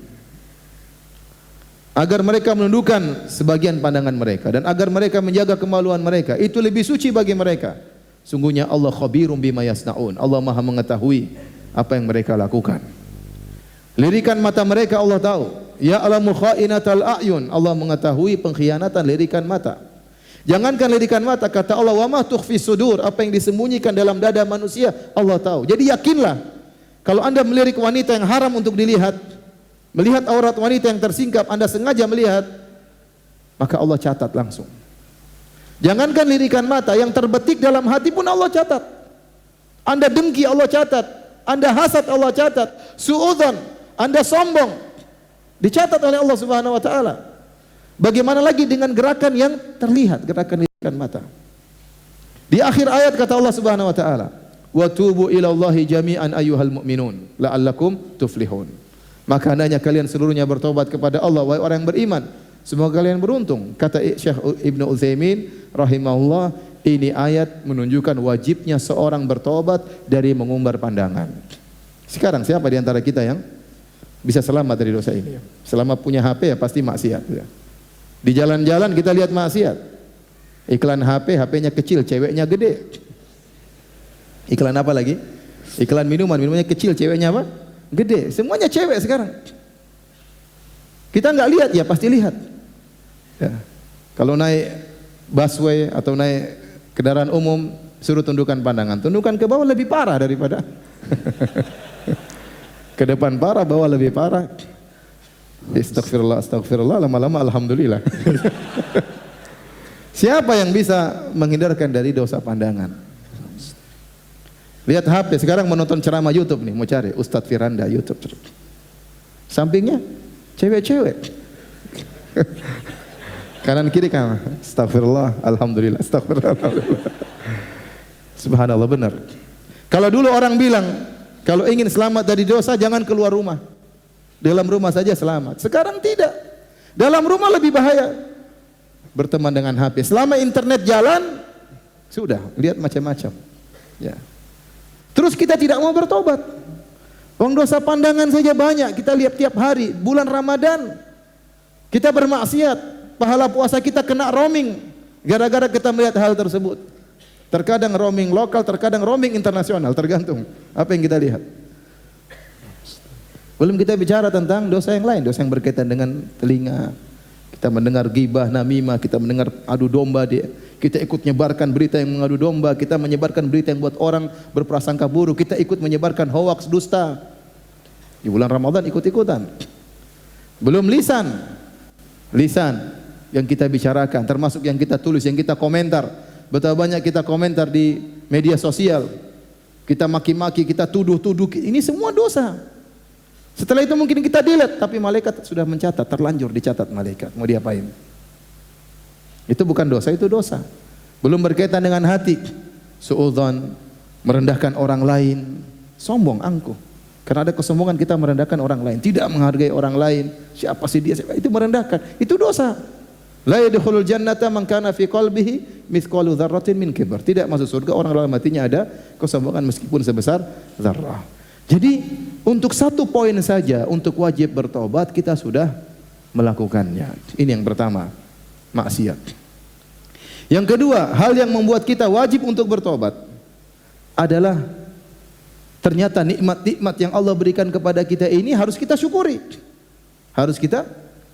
agar mereka menundukkan sebagian pandangan mereka dan agar mereka menjaga kemaluan mereka. Itu lebih suci bagi mereka. Sungguhnya Allah khabirum bima yasnaun. Allah Maha mengetahui apa yang mereka lakukan. Lirikan mata mereka Allah tahu. Ya'lamu kha'inatal a'yun. Allah mengetahui pengkhianatan lirikan mata. Jangankan lirikan mata, kata Allah, wa ma tukhfi sudur, apa yang disembunyikan dalam dada manusia Allah tahu. Jadi yakinlah, kalau Anda melirik wanita yang haram untuk dilihat, melihat aurat wanita yang tersingkap, Anda sengaja melihat, maka Allah catat langsung. Jangankan lirikan mata, yang terbetik dalam hati pun Allah catat. Anda dengki, Allah catat. Anda hasad, Allah catat. Suudzon, Anda sombong, dicatat oleh Allah Subhanahu wa taala. Bagaimana lagi dengan gerakan yang terlihat, gerakan lirikan mata. Di akhir ayat kata Allah Subhanahu wa taala, "Wa tubu ila Allahi jami'an ayyuhal mu'minun la'allakum tuflihun." Maka hendaknya kalian seluruhnya bertobat kepada Allah, wahai orang yang beriman, semoga kalian beruntung. Kata Syekh Ibnu Utsaimin rahimahullah, ini ayat menunjukkan wajibnya seorang bertobat dari mengumbar pandangan. Sekarang siapa di antara kita yang bisa selamat dari dosa ini? Selama punya HP ya pasti maksiat ya. Di jalan-jalan kita lihat maksiat. Iklan HP, HP-nya kecil, ceweknya gede. Iklan apa lagi? Iklan minuman, minumannya kecil, ceweknya apa? Gede. Semuanya cewek sekarang. Kita nggak lihat ya, pasti lihat. Ya. Kalau naik busway atau naik kendaraan umum, suruh tundukkan pandangan. Tundukkan ke bawah lebih parah daripada ke depan parah, bawah lebih parah. Astagfirullah, astagfirullah, lama-lama alhamdulillah. Siapa yang bisa menghindarkan dari dosa pandangan? Lihat HP, sekarang menonton ceramah YouTube nih, mau cari Ustadz Firanda YouTube. Sampingnya cewek-cewek. Kanan kiri kan, astagfirullah, alhamdulillah, astagfirullah, alhamdulillah. Subhanallah, benar. Kalau dulu orang bilang, kalau ingin selamat dari dosa jangan keluar rumah. Dalam rumah saja selamat. Sekarang tidak. Dalam rumah lebih bahaya. Berteman dengan HP. Selama internet jalan, sudah, lihat macam-macam. Ya. Terus kita tidak mau bertobat. Wong dosa pandangan saja banyak, kita lihat tiap hari. Bulan Ramadan, kita bermaksiat. Pahala puasa kita kena roaming. Gara-gara kita melihat hal tersebut. Terkadang roaming lokal, terkadang roaming internasional. Tergantung apa yang kita lihat. Belum kita bicara tentang dosa yang lain, dosa yang berkaitan dengan telinga. Kita mendengar ghibah, namimah, kita mendengar adu domba, kita ikut menyebarkan berita yang mengadu domba, kita menyebarkan berita yang buat orang berprasangka buruk, kita ikut menyebarkan hoaks, dusta. Di bulan Ramadan ikut-ikutan. Belum lisan yang kita bicarakan, termasuk yang kita tulis, yang kita komentar. Betapa banyak kita komentar di media sosial. Kita maki-maki, kita tuduh-tuduh, ini semua dosa. Setelah itu mungkin kita delete, tapi malaikat sudah mencatat, terlanjur dicatat malaikat. Mau diapain? Itu bukan dosa, itu dosa. Belum berkaitan dengan hati. Suudzon, merendahkan orang lain, sombong, angkuh. Karena ada kesombongan kita merendahkan orang lain, tidak menghargai orang lain. Siapa sih dia? Itu merendahkan. Itu dosa. La yadkhulul jannata man kana fi qalbihi mithqalu dzarratin min kibr. Tidak masuk surga orang dalam hatinya ada kesombongan meskipun sebesar zarrah. Jadi untuk satu poin saja untuk wajib bertobat kita sudah melakukannya. Ini yang pertama, maksiat. Yang kedua, hal yang membuat kita wajib untuk bertobat adalah ternyata nikmat-nikmat yang Allah berikan kepada kita ini harus kita syukuri. Harus kita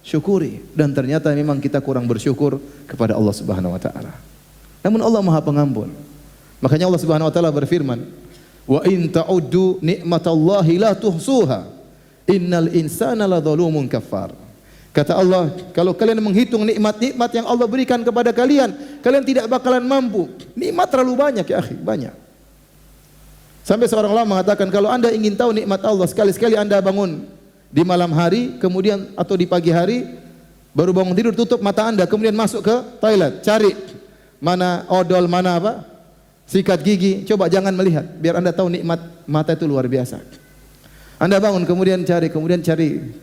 syukuri, dan ternyata memang kita kurang bersyukur kepada Allah Subhanahu wa taala. Namun Allah Maha Pengampun. Makanya Allah Subhanahu wa taala berfirman, "Wa in ta'uddu nikmatallahi la tuhsuha. Innal insana ladzalumun kafar." Kata Allah, kalau kalian menghitung nikmat-nikmat yang Allah berikan kepada kalian, kalian tidak bakalan mampu. Nikmat terlalu banyak ya akhi, banyak. Sampai seorang ulama mengatakan, kalau Anda ingin tahu nikmat Allah, sekali-sekali Anda bangun di malam hari, kemudian atau di pagi hari, baru bangun tidur tutup mata Anda, kemudian masuk ke toilet, cari mana odol, mana apa, sikat gigi. Coba jangan melihat, biar Anda tahu nikmat mata itu luar biasa. Anda bangun kemudian cari,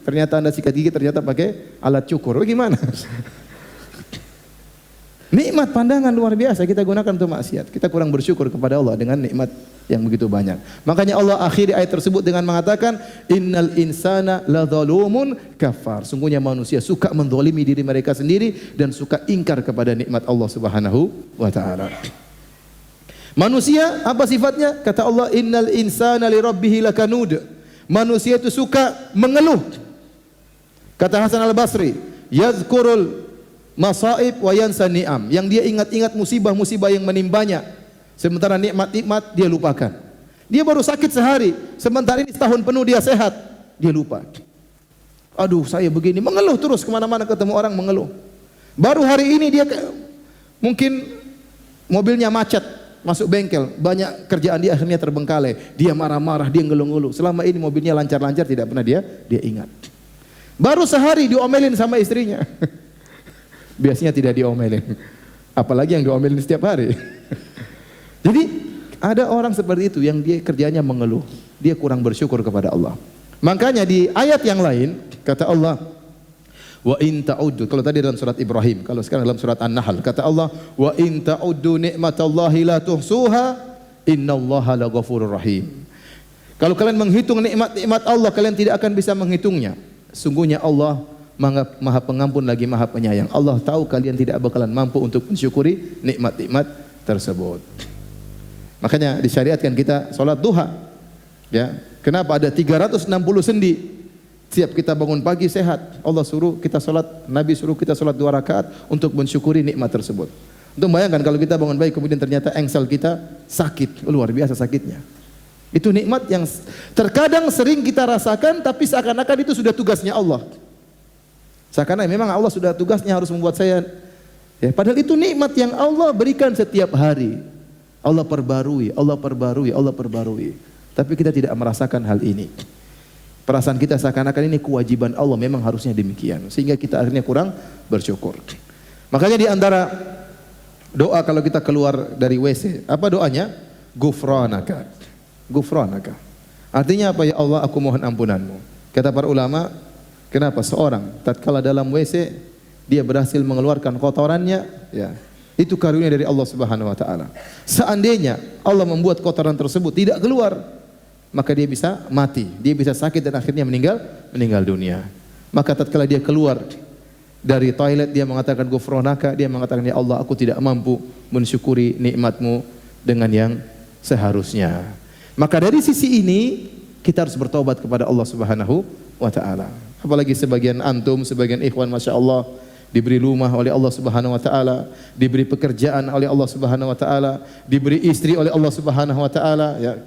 ternyata Anda sikat gigi ternyata pakai alat cukur. Bagaimana? Nikmat pandangan luar biasa kita gunakan untuk maksiat. Kita kurang bersyukur kepada Allah dengan nikmat yang begitu banyak. Makanya Allah akhiri ayat tersebut dengan mengatakan, innal insana ladzalumun kafar. Sungguhnya manusia suka menzalimi diri mereka sendiri dan suka ingkar kepada nikmat Allah Subhanahu wa taala. Manusia apa sifatnya? Kata Allah, innal insana lirabbih lakanud. Manusia itu suka mengeluh. Kata Hasan Al-Basri, yadhkurul masaib wa yansa ni'am, yang dia ingat-ingat musibah-musibah yang menimpanya, sementara nikmat-nikmat dia lupakan. Dia baru sakit sehari, sementara ini setahun penuh dia sehat, dia lupa. Aduh saya begini, mengeluh terus, kemana-mana ketemu orang mengeluh. Baru hari ini dia mungkin mobilnya macet, masuk bengkel, banyak kerjaan dia akhirnya terbengkalai, dia marah-marah, dia ngeluh-ngeluh. Selama ini mobilnya lancar-lancar, tidak pernah dia ingat. Baru sehari diomelin sama istrinya. Biasanya tidak diomelin, apalagi yang diomelin setiap hari. Jadi ada orang seperti itu yang dia kerjanya mengeluh, dia kurang bersyukur kepada Allah. Makanya di ayat yang lain kata Allah, wa in ta'uddu, kalau tadi dalam surat Ibrahim, kalau sekarang dalam surat An-Nahl kata Allah, wa in ta'uddu ni'matallahi la tuhsuha innallaha laghafurur rahim. Kalau kalian menghitung nikmat-nikmat Allah, kalian tidak akan bisa menghitungnya. Sungguhnya Allah Maha Pengampun lagi Maha Penyayang. Allah tahu kalian tidak bakalan mampu untuk mensyukuri nikmat-nikmat tersebut. Makanya disyariatkan kita salat duha. Ya. Kenapa ada 360 sendi? Setiap kita bangun pagi sehat, Allah suruh kita salat, Nabi suruh kita salat 2 rakaat untuk mensyukuri nikmat tersebut. Untuk bayangkan kalau kita bangun pagi kemudian ternyata engsel kita sakit, luar biasa sakitnya. Itu nikmat yang terkadang sering kita rasakan, tapi seakan-akan itu sudah tugasnya Allah. Seakan-akan memang Allah sudah tugasnya harus membuat saya, ya, padahal itu nikmat yang Allah berikan setiap hari. Allah perbarui, Allah perbarui, Allah perbarui. Tapi kita tidak merasakan hal ini. Perasaan kita seakan-akan ini kewajiban Allah, memang harusnya demikian. Sehingga kita akhirnya kurang bersyukur. Makanya di antara doa kalau kita keluar dari WC, apa doanya? Ghufranaka. Ghufranaka. Artinya apa? Ya Allah, aku mohon ampunanmu. Kata para ulama, kenapa seorang tatkala dalam WC dia berhasil mengeluarkan kotorannya, ya, itu karunia dari Allah Subhanahu wa taala. Seandainya Allah membuat kotoran tersebut tidak keluar, maka dia bisa mati, dia bisa sakit dan akhirnya meninggal dunia. Maka tatkala dia keluar dari toilet dia mengatakan ghufranaka, dia mengatakan ya Allah, aku tidak mampu mensyukuri nikmat-Mu dengan yang seharusnya. Maka dari sisi ini kita harus bertobat kepada Allah Subhanahu wa taala. Apalagi sebagian antum, sebagian ikhwan Masya Allah diberi rumah oleh Allah Subhanahu wa taala, diberi pekerjaan oleh Allah Subhanahu wa taala, diberi istri oleh Allah Subhanahu wa taala, ya.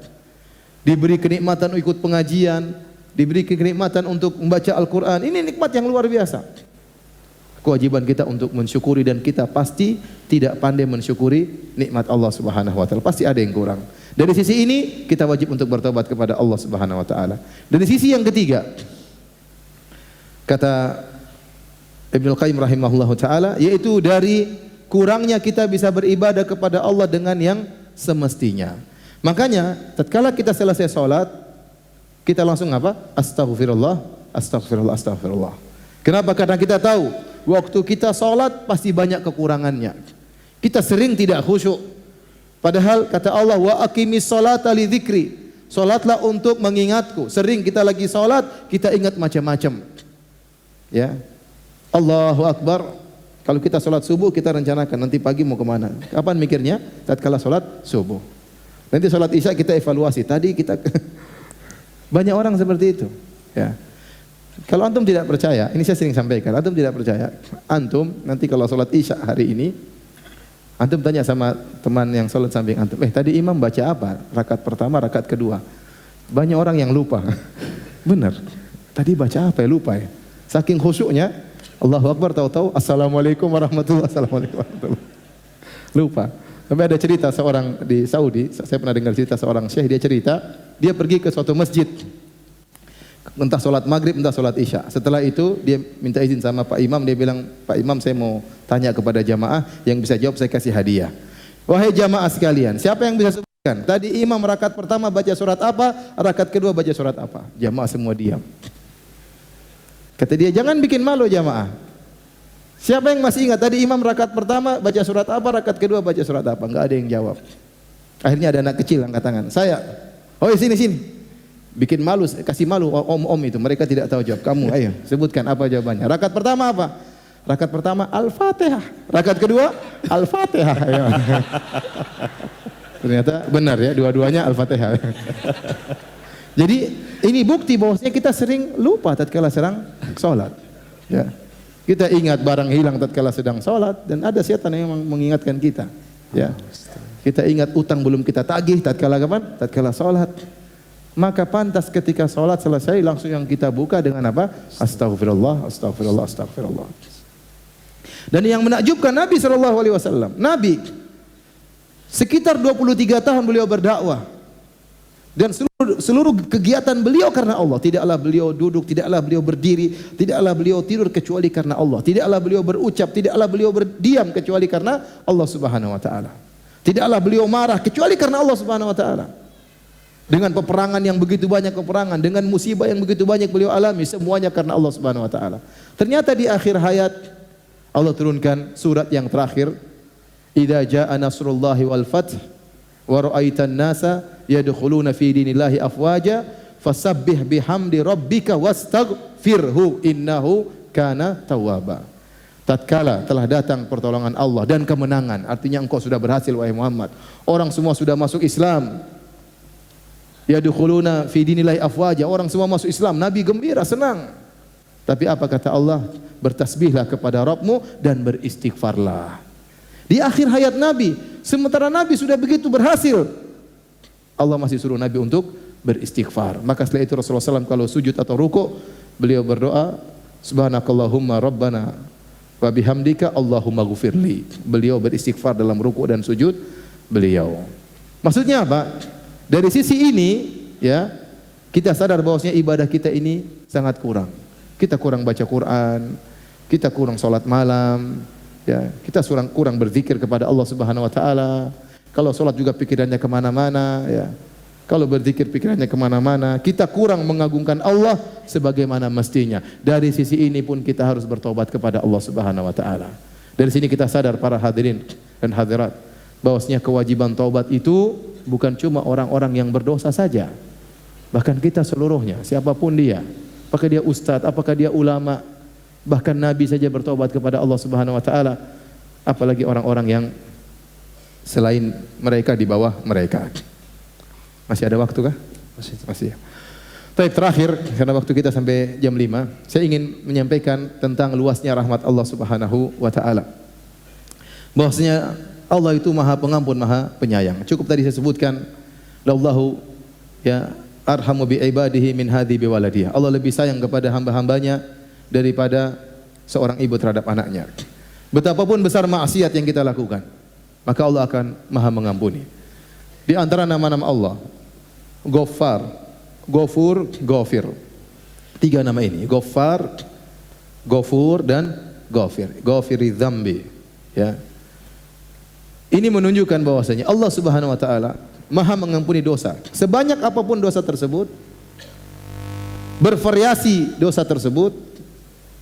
Diberi kenikmatan ikut pengajian, diberi kenikmatan untuk membaca Al-Qur'an. Ini nikmat yang luar biasa. Kewajiban kita untuk mensyukuri, dan kita pasti tidak pandai mensyukuri nikmat Allah Subhanahu wa taala. Pasti ada yang kurang. Dari sisi ini kita wajib untuk bertobat kepada Allah Subhanahu wa taala. Dari sisi yang ketiga, kata Ibnu Qayyim rahimahullahu taala, yaitu dari kurangnya kita bisa beribadah kepada Allah dengan yang semestinya. Makanya tatkala kita selesai salat, kita langsung apa? Astaghfirullah, astaghfirullah, astaghfirullah. Kenapa? Karena kita tahu waktu kita salat pasti banyak kekurangannya. Kita sering tidak khusyuk. Padahal kata Allah, wa aqimis sholata li dzikri. Salatlah untuk mengingatku. Sering kita lagi salat, kita ingat macam-macam. Ya. Allahu Akbar. Kalau kita salat subuh, kita rencanakan nanti pagi mau kemana. Kapan mikirnya? Tatkala salat subuh. Nanti salat isya kita evaluasi. Tadi kita banyak orang seperti itu. Ya. Kalau antum tidak percaya, ini saya sering sampaikan, antum tidak percaya, antum nanti kalau salat isya hari ini, antum tanya sama teman yang salat samping antum, tadi imam baca apa? Rakaat pertama, rakaat kedua. Banyak orang yang lupa. Benar. Tadi baca apa ya? Lupa ya. Saking khusyuknya, Allahu Akbar, tahu-tahu Assalamualaikum warahmatullahi wabarakatuh. Lupa. Sampai ada cerita seorang di Saudi, saya pernah dengar cerita seorang syekh, dia cerita, dia pergi ke suatu masjid. entah sholat maghrib, entah sholat isya. Setelah itu dia minta izin sama Pak Imam, dia bilang, Pak Imam saya mau tanya kepada jamaah, yang bisa jawab saya kasih hadiah. Wahai jamaah sekalian, siapa yang bisa sebutkan? Tadi imam rakaat pertama baca surat apa, rakaat kedua baca surat apa? Jamaah semua diam. Kata dia, jangan bikin malu jamaah. Siapa yang masih ingat tadi imam rakaat pertama baca surat apa, rakaat kedua baca surat apa? Enggak ada yang jawab. Akhirnya ada anak kecil angkat tangan. Saya. Oh sini. Bikin malu, kasih malu om-om itu. Mereka tidak tahu jawab. Kamu ayo sebutkan apa jawabannya. Rakaat pertama apa? Rakaat pertama Al-Fatihah. Rakaat kedua Al-Fatihah. Ternyata benar ya, dua-duanya Al-Fatihah. Jadi ini bukti bahwasanya kita sering lupa tatkala sedang salat. Ya. Kita ingat barang hilang tatkala sedang salat dan ada setan yang mengingatkan kita. Ya. Kita ingat utang belum kita tagih tatkala kapan? Tatkala salat. Maka pantas ketika salat selesai langsung yang kita buka dengan apa? Astaghfirullah, astaghfirullah, astaghfirullah. Dan yang menakjubkan Nabi SAW, Nabi sekitar 23 tahun beliau berdakwah dan seluruh kegiatan beliau karena Allah. Tidaklah beliau duduk, tidaklah beliau berdiri, tidaklah beliau tidur kecuali karena Allah. Tidaklah beliau berucap, tidaklah beliau berdiam kecuali karena Allah Subhanahu wa taala. Tidaklah beliau marah kecuali karena Allah Subhanahu wa taala. Dengan peperangan yang begitu banyak peperangan, dengan musibah yang begitu banyak beliau alami, semuanya karena Allah Subhanahu wa taala. Ternyata di akhir hayat Allah turunkan surat yang terakhir, idza jaa nasrullahi wal fath wa ra'aitan nasa yadkhuluna fi dinillahi afwaja fasabbih bihamdi rabbika wastaghfirhu innahu kana tawwaba. Tatkala telah datang pertolongan Allah dan kemenangan, artinya engkau sudah berhasil wahai Muhammad. Orang semua sudah masuk Islam. Yadkhuluna fi dinillahi afwaja, orang semua masuk Islam. Nabi gembira, senang. Tapi apa kata Allah? Bertasbihlah kepada Rabbmu dan beristighfarlah. Di akhir hayat Nabi, sementara Nabi sudah begitu berhasil, Allah masih suruh Nabi untuk beristighfar. Maka setelah itu Rasulullah SAW kalau sujud atau ruku, beliau berdoa, Subhanakallahumma Rabbana wa bihamdika Allahumma ghufirli. Beliau beristighfar dalam ruku dan sujud beliau. Maksudnya apa? Dari sisi ini, ya, kita sadar bahwasanya ibadah kita ini sangat kurang. Kita kurang baca Quran, kita kurang salat malam, ya, kita kurang berzikir kepada Allah Subhanahu wa taala. Kalau salat juga pikirannya kemana-mana, ya. Kalau berzikir pikirannya kemana-mana, kita kurang mengagungkan Allah sebagaimana mestinya. Dari sisi ini pun kita harus bertobat kepada Allah Subhanahu wa taala. Dari sini kita sadar para hadirin dan hadirat bahwasanya kewajiban taubat itu bukan cuma orang-orang yang berdosa saja. Bahkan kita seluruhnya, siapapun dia, apakah dia ustadz, apakah dia ulama, bahkan Nabi saja bertobat kepada Allah Subhanahu wa taala, apalagi orang-orang yang selain mereka di bawah mereka. Masih ada waktu kah? Masih. Baik, terakhir karena waktu kita sampai jam 5, saya ingin menyampaikan tentang luasnya rahmat Allah Subhanahu wa taala. Bahwasanya Allah itu Maha Pengampun, Maha Penyayang. Cukup tadi saya sebutkan, Allahu ya arhamu bi ibadihi min hadhi bi waladiha. Allah lebih sayang kepada hamba-hambanya daripada seorang ibu terhadap anaknya. Betapapun besar maksiat yang kita lakukan, maka Allah akan Maha mengampuni. Di antara nama-nama Allah, Ghaffar, Ghafur, Ghafir. 3 nama ini, Ghaffar, Ghafur dan Ghafir. Ghafiri dzambi, ya. Ini menunjukkan bahwasanya Allah Subhanahu wa taala Maha mengampuni dosa. Sebanyak apapun dosa tersebut, bervariasi dosa tersebut,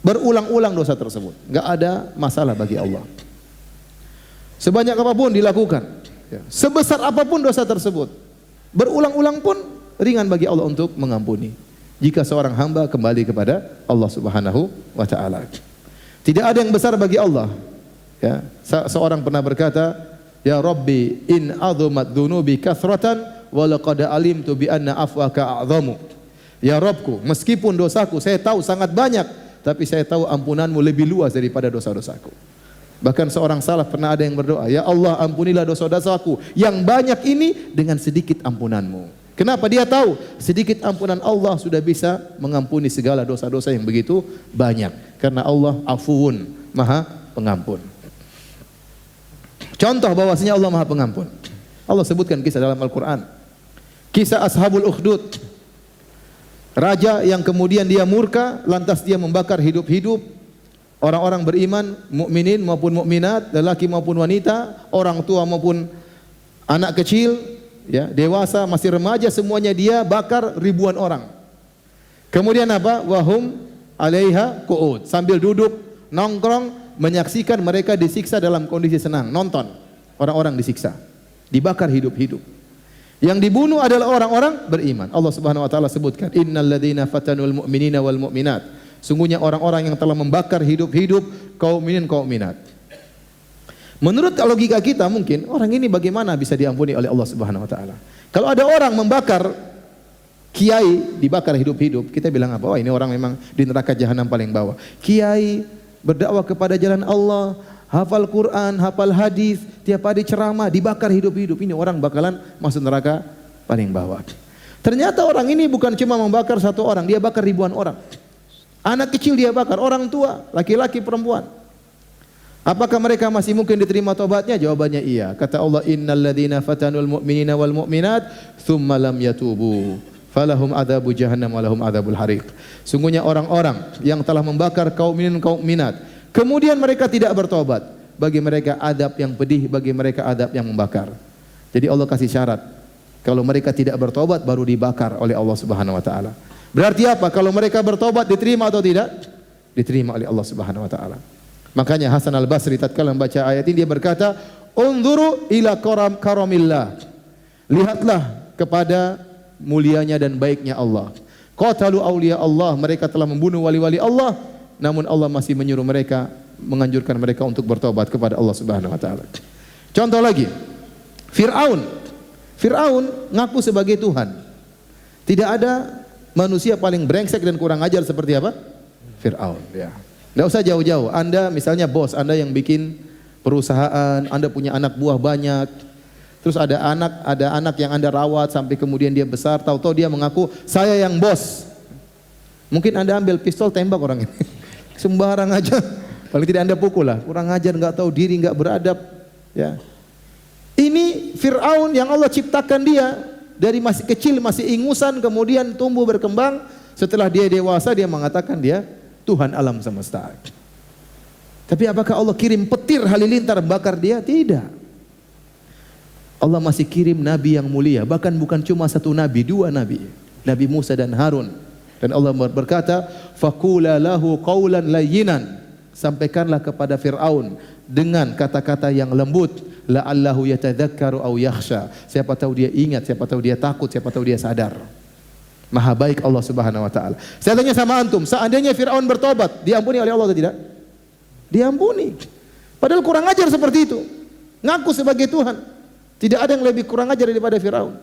berulang-ulang dosa tersebut, enggak ada masalah bagi Allah. Sebanyak apapun dilakukan, ya, sebesar apapun dosa tersebut, berulang-ulang pun ringan bagi Allah untuk mengampuni. Jika seorang hamba kembali kepada Allah Subhanahu wa taala. Tidak ada yang besar bagi Allah. Ya, seorang pernah berkata, ya Rabbi in azumat dhunubi kathratan wa laqad alimtu bi anna afwaka a'zamu. Ya Rabbku, meskipun dosaku saya tahu sangat banyak, tapi saya tahu ampunanmu lebih luas daripada dosa-dosaku. Bahkan seorang salaf pernah ada yang berdoa, ya Allah ampunilah dosa-dosaku yang banyak ini dengan sedikit ampunanmu. Kenapa? Dia tahu sedikit ampunan Allah sudah bisa mengampuni segala dosa-dosa yang begitu banyak. Karena Allah afuun, Maha Pengampun. Contoh bahwasanya Allah Maha Pengampun. Allah sebutkan kisah dalam Al-Quran. Kisah Ashabul Ukhdud. Raja yang kemudian dia murka, lantas dia membakar hidup-hidup orang-orang beriman, mukminin maupun mukminat, lelaki maupun wanita, orang tua maupun anak kecil, ya, dewasa, masih remaja, semuanya dia bakar ribuan orang. Kemudian apa? Wahum 'alaiha qu'ud, sambil duduk nongkrong menyaksikan mereka disiksa dalam kondisi senang, nonton orang-orang disiksa, dibakar hidup-hidup. Yang dibunuh adalah orang-orang beriman. Allah Subhanahu wa taala sebutkan, innal ladzina fatanul mu'minina wal mu'minat. Sungguhnya orang-orang yang telah membakar hidup-hidup kaum mukminin kaum mukminat. Menurut logika kita mungkin orang ini bagaimana bisa diampuni oleh Allah Subhanahu wa taala? Kalau ada orang membakar kiai, dibakar hidup-hidup, kita bilang apa? Oh, ini orang memang di neraka jahanam paling bawah. Kiai berdakwah kepada jalan Allah, hafal Quran, hafal hadis, tiap hari ceramah, dibakar hidup-hidup. Ini orang bakalan masuk neraka paling bawah. Ternyata orang ini bukan cuma membakar satu orang, dia bakar ribuan orang. Anak kecil dia bakar, orang tua, laki-laki, perempuan. Apakah mereka masih mungkin diterima tobatnya? Jawabannya iya. Kata Allah, innal ladzina fatanul mu'minina wal mu'minat tsumma lam yatubu falahum adzabu jahannam wa lahum adzabul hariq. Sungguhnya orang-orang yang telah membakar kaum mukminin kaum mukminat, kemudian mereka tidak bertobat, bagi mereka adab yang pedih, bagi mereka adab yang membakar. Jadi Allah kasih syarat, kalau mereka tidak bertobat baru dibakar oleh Allah Subhanahu wa taala. Berarti apa? Kalau mereka bertobat diterima atau tidak? Diterima oleh Allah Subhanahu wa taala. Makanya Hasan Al-Basri tatkala membaca ayat ini dia berkata, "Unzuru ila karamillah." Lihatlah kepada mulianya dan baiknya Allah. Qatalu awliya Allah, mereka telah membunuh wali-wali Allah, namun Allah masih menyuruh mereka, menganjurkan mereka untuk bertobat kepada Allah Subhanahu wa taala. Contoh lagi, Fir'aun. Fir'aun ngaku sebagai Tuhan. Tidak ada manusia paling brengsek dan kurang ajar seperti apa? Fir'aun, ya. Tidak usah jauh-jauh. Anda misalnya bos, Anda yang bikin perusahaan, Anda punya anak buah banyak. Terus ada anak yang Anda rawat sampai kemudian dia besar, tahu-tahu dia mengaku saya yang bos. Mungkin Anda ambil pistol tembak orang ini. Sembarang aja. Paling tidak Anda pukul lah. Kurang ajar, enggak tahu diri, enggak beradab, ya. Ini Fir'aun yang Allah ciptakan dia dari masih kecil, masih ingusan, kemudian tumbuh berkembang. Setelah dia dewasa dia mengatakan dia Tuhan alam semesta. Tapi apakah Allah kirim petir halilintar bakar dia? Tidak. Allah masih kirim nabi yang mulia, bahkan bukan cuma satu nabi, dua nabi, Nabi Musa dan Harun. Dan Allah berkata, "Faqula lahu qawlan layyinan." Sampaikanlah kepada Fir'aun dengan kata-kata yang lembut, la'allahu yatadzakkaru aw yakhsha. Siapa tahu dia ingat, siapa tahu dia takut, siapa tahu dia sadar. Maha baik Allah Subhanahu wa taala. Saya tanya sama antum, seandainya Fir'aun bertobat, diampuni oleh Allah atau tidak? Diampuni. Padahal kurang ajar seperti itu. Ngaku sebagai Tuhan. Tidak ada yang lebih kurang ajar daripada Fir'aun.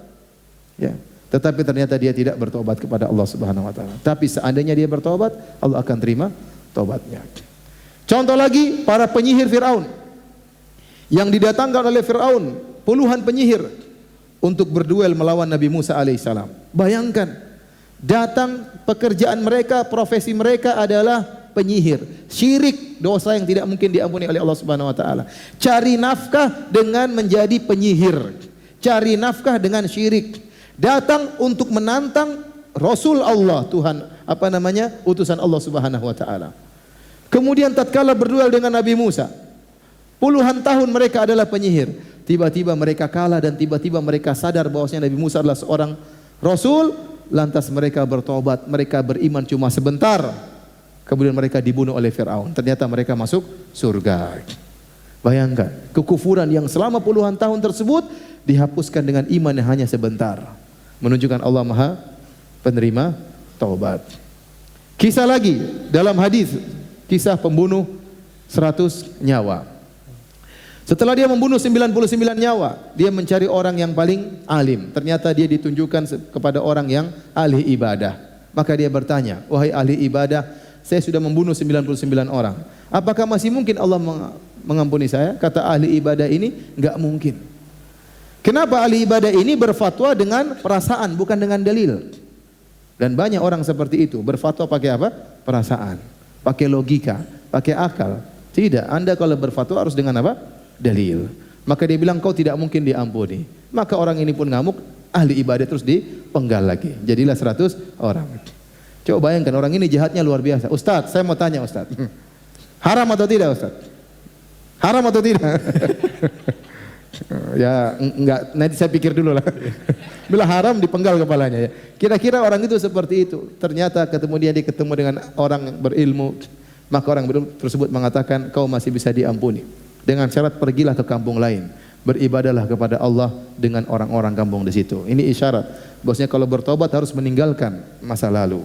Ya. Tetapi ternyata dia tidak bertobat kepada Allah Subhanahu wa taala. Tapi seandainya dia bertobat, Allah akan terima tobatnya. Contoh lagi, para penyihir Fir'aun. Yang didatangkan oleh Fir'aun, puluhan penyihir untuk berduel melawan Nabi Musa alaihissalam. Bayangkan, datang pekerjaan mereka, profesi mereka adalah penyihir. Syirik, dosa yang tidak mungkin diampuni oleh Allah Subhanahu wa taala. Cari nafkah dengan menjadi penyihir. Cari nafkah dengan syirik. Datang untuk menantang Rasul Allah, Tuhan, utusan Allah Subhanahu wa taala. Kemudian tatkala berduel dengan Nabi Musa, puluhan tahun mereka adalah penyihir. Tiba-tiba mereka kalah dan tiba-tiba mereka sadar bahwasanya Nabi Musa adalah seorang Rasul. Lantas mereka bertobat, mereka beriman cuma sebentar. Kemudian mereka dibunuh oleh Fir'aun. Ternyata mereka masuk surga. Bayangkan, kekufuran yang selama puluhan tahun tersebut dihapuskan dengan iman yang hanya sebentar. Menunjukkan Allah Maha penerima taubat. Kisah lagi dalam hadis, kisah pembunuh 100 nyawa. Setelah dia membunuh 99 nyawa, dia mencari orang yang paling alim. Ternyata dia ditunjukkan kepada orang yang ahli ibadah. Maka dia bertanya, "Wahai ahli ibadah, saya sudah membunuh 99 orang. Apakah masih mungkin Allah mengampuni saya?" Kata ahli ibadah ini, "Enggak mungkin." Kenapa ahli ibadah ini berfatwa dengan perasaan, bukan dengan dalil? Dan banyak orang seperti itu, berfatwa pakai apa? Perasaan, pakai logika, pakai akal. Tidak, Anda kalau berfatwa harus dengan apa? Dalil. Maka dia bilang kau tidak mungkin diampuni. Maka orang ini pun ngamuk, ahli ibadah terus dipenggal lagi. Jadilah 100 orang. Coba bayangkan orang ini jahatnya luar biasa. Ustaz, saya mau tanya Ustaz. Haram atau tidak Ustaz? Haram atau tidak? Ya enggak, nanti saya pikir dulu lah. Bila haram dipenggal kepalanya ya. Kira-kira orang itu seperti itu. Ternyata dia ketemu dengan orang berilmu, maka orang berilmu tersebut mengatakan kau masih bisa diampuni. Dengan syarat pergilah ke kampung lain, beribadahlah kepada Allah dengan orang-orang kampung di situ. Ini isyarat bahwasanya kalau bertobat harus meninggalkan masa lalu,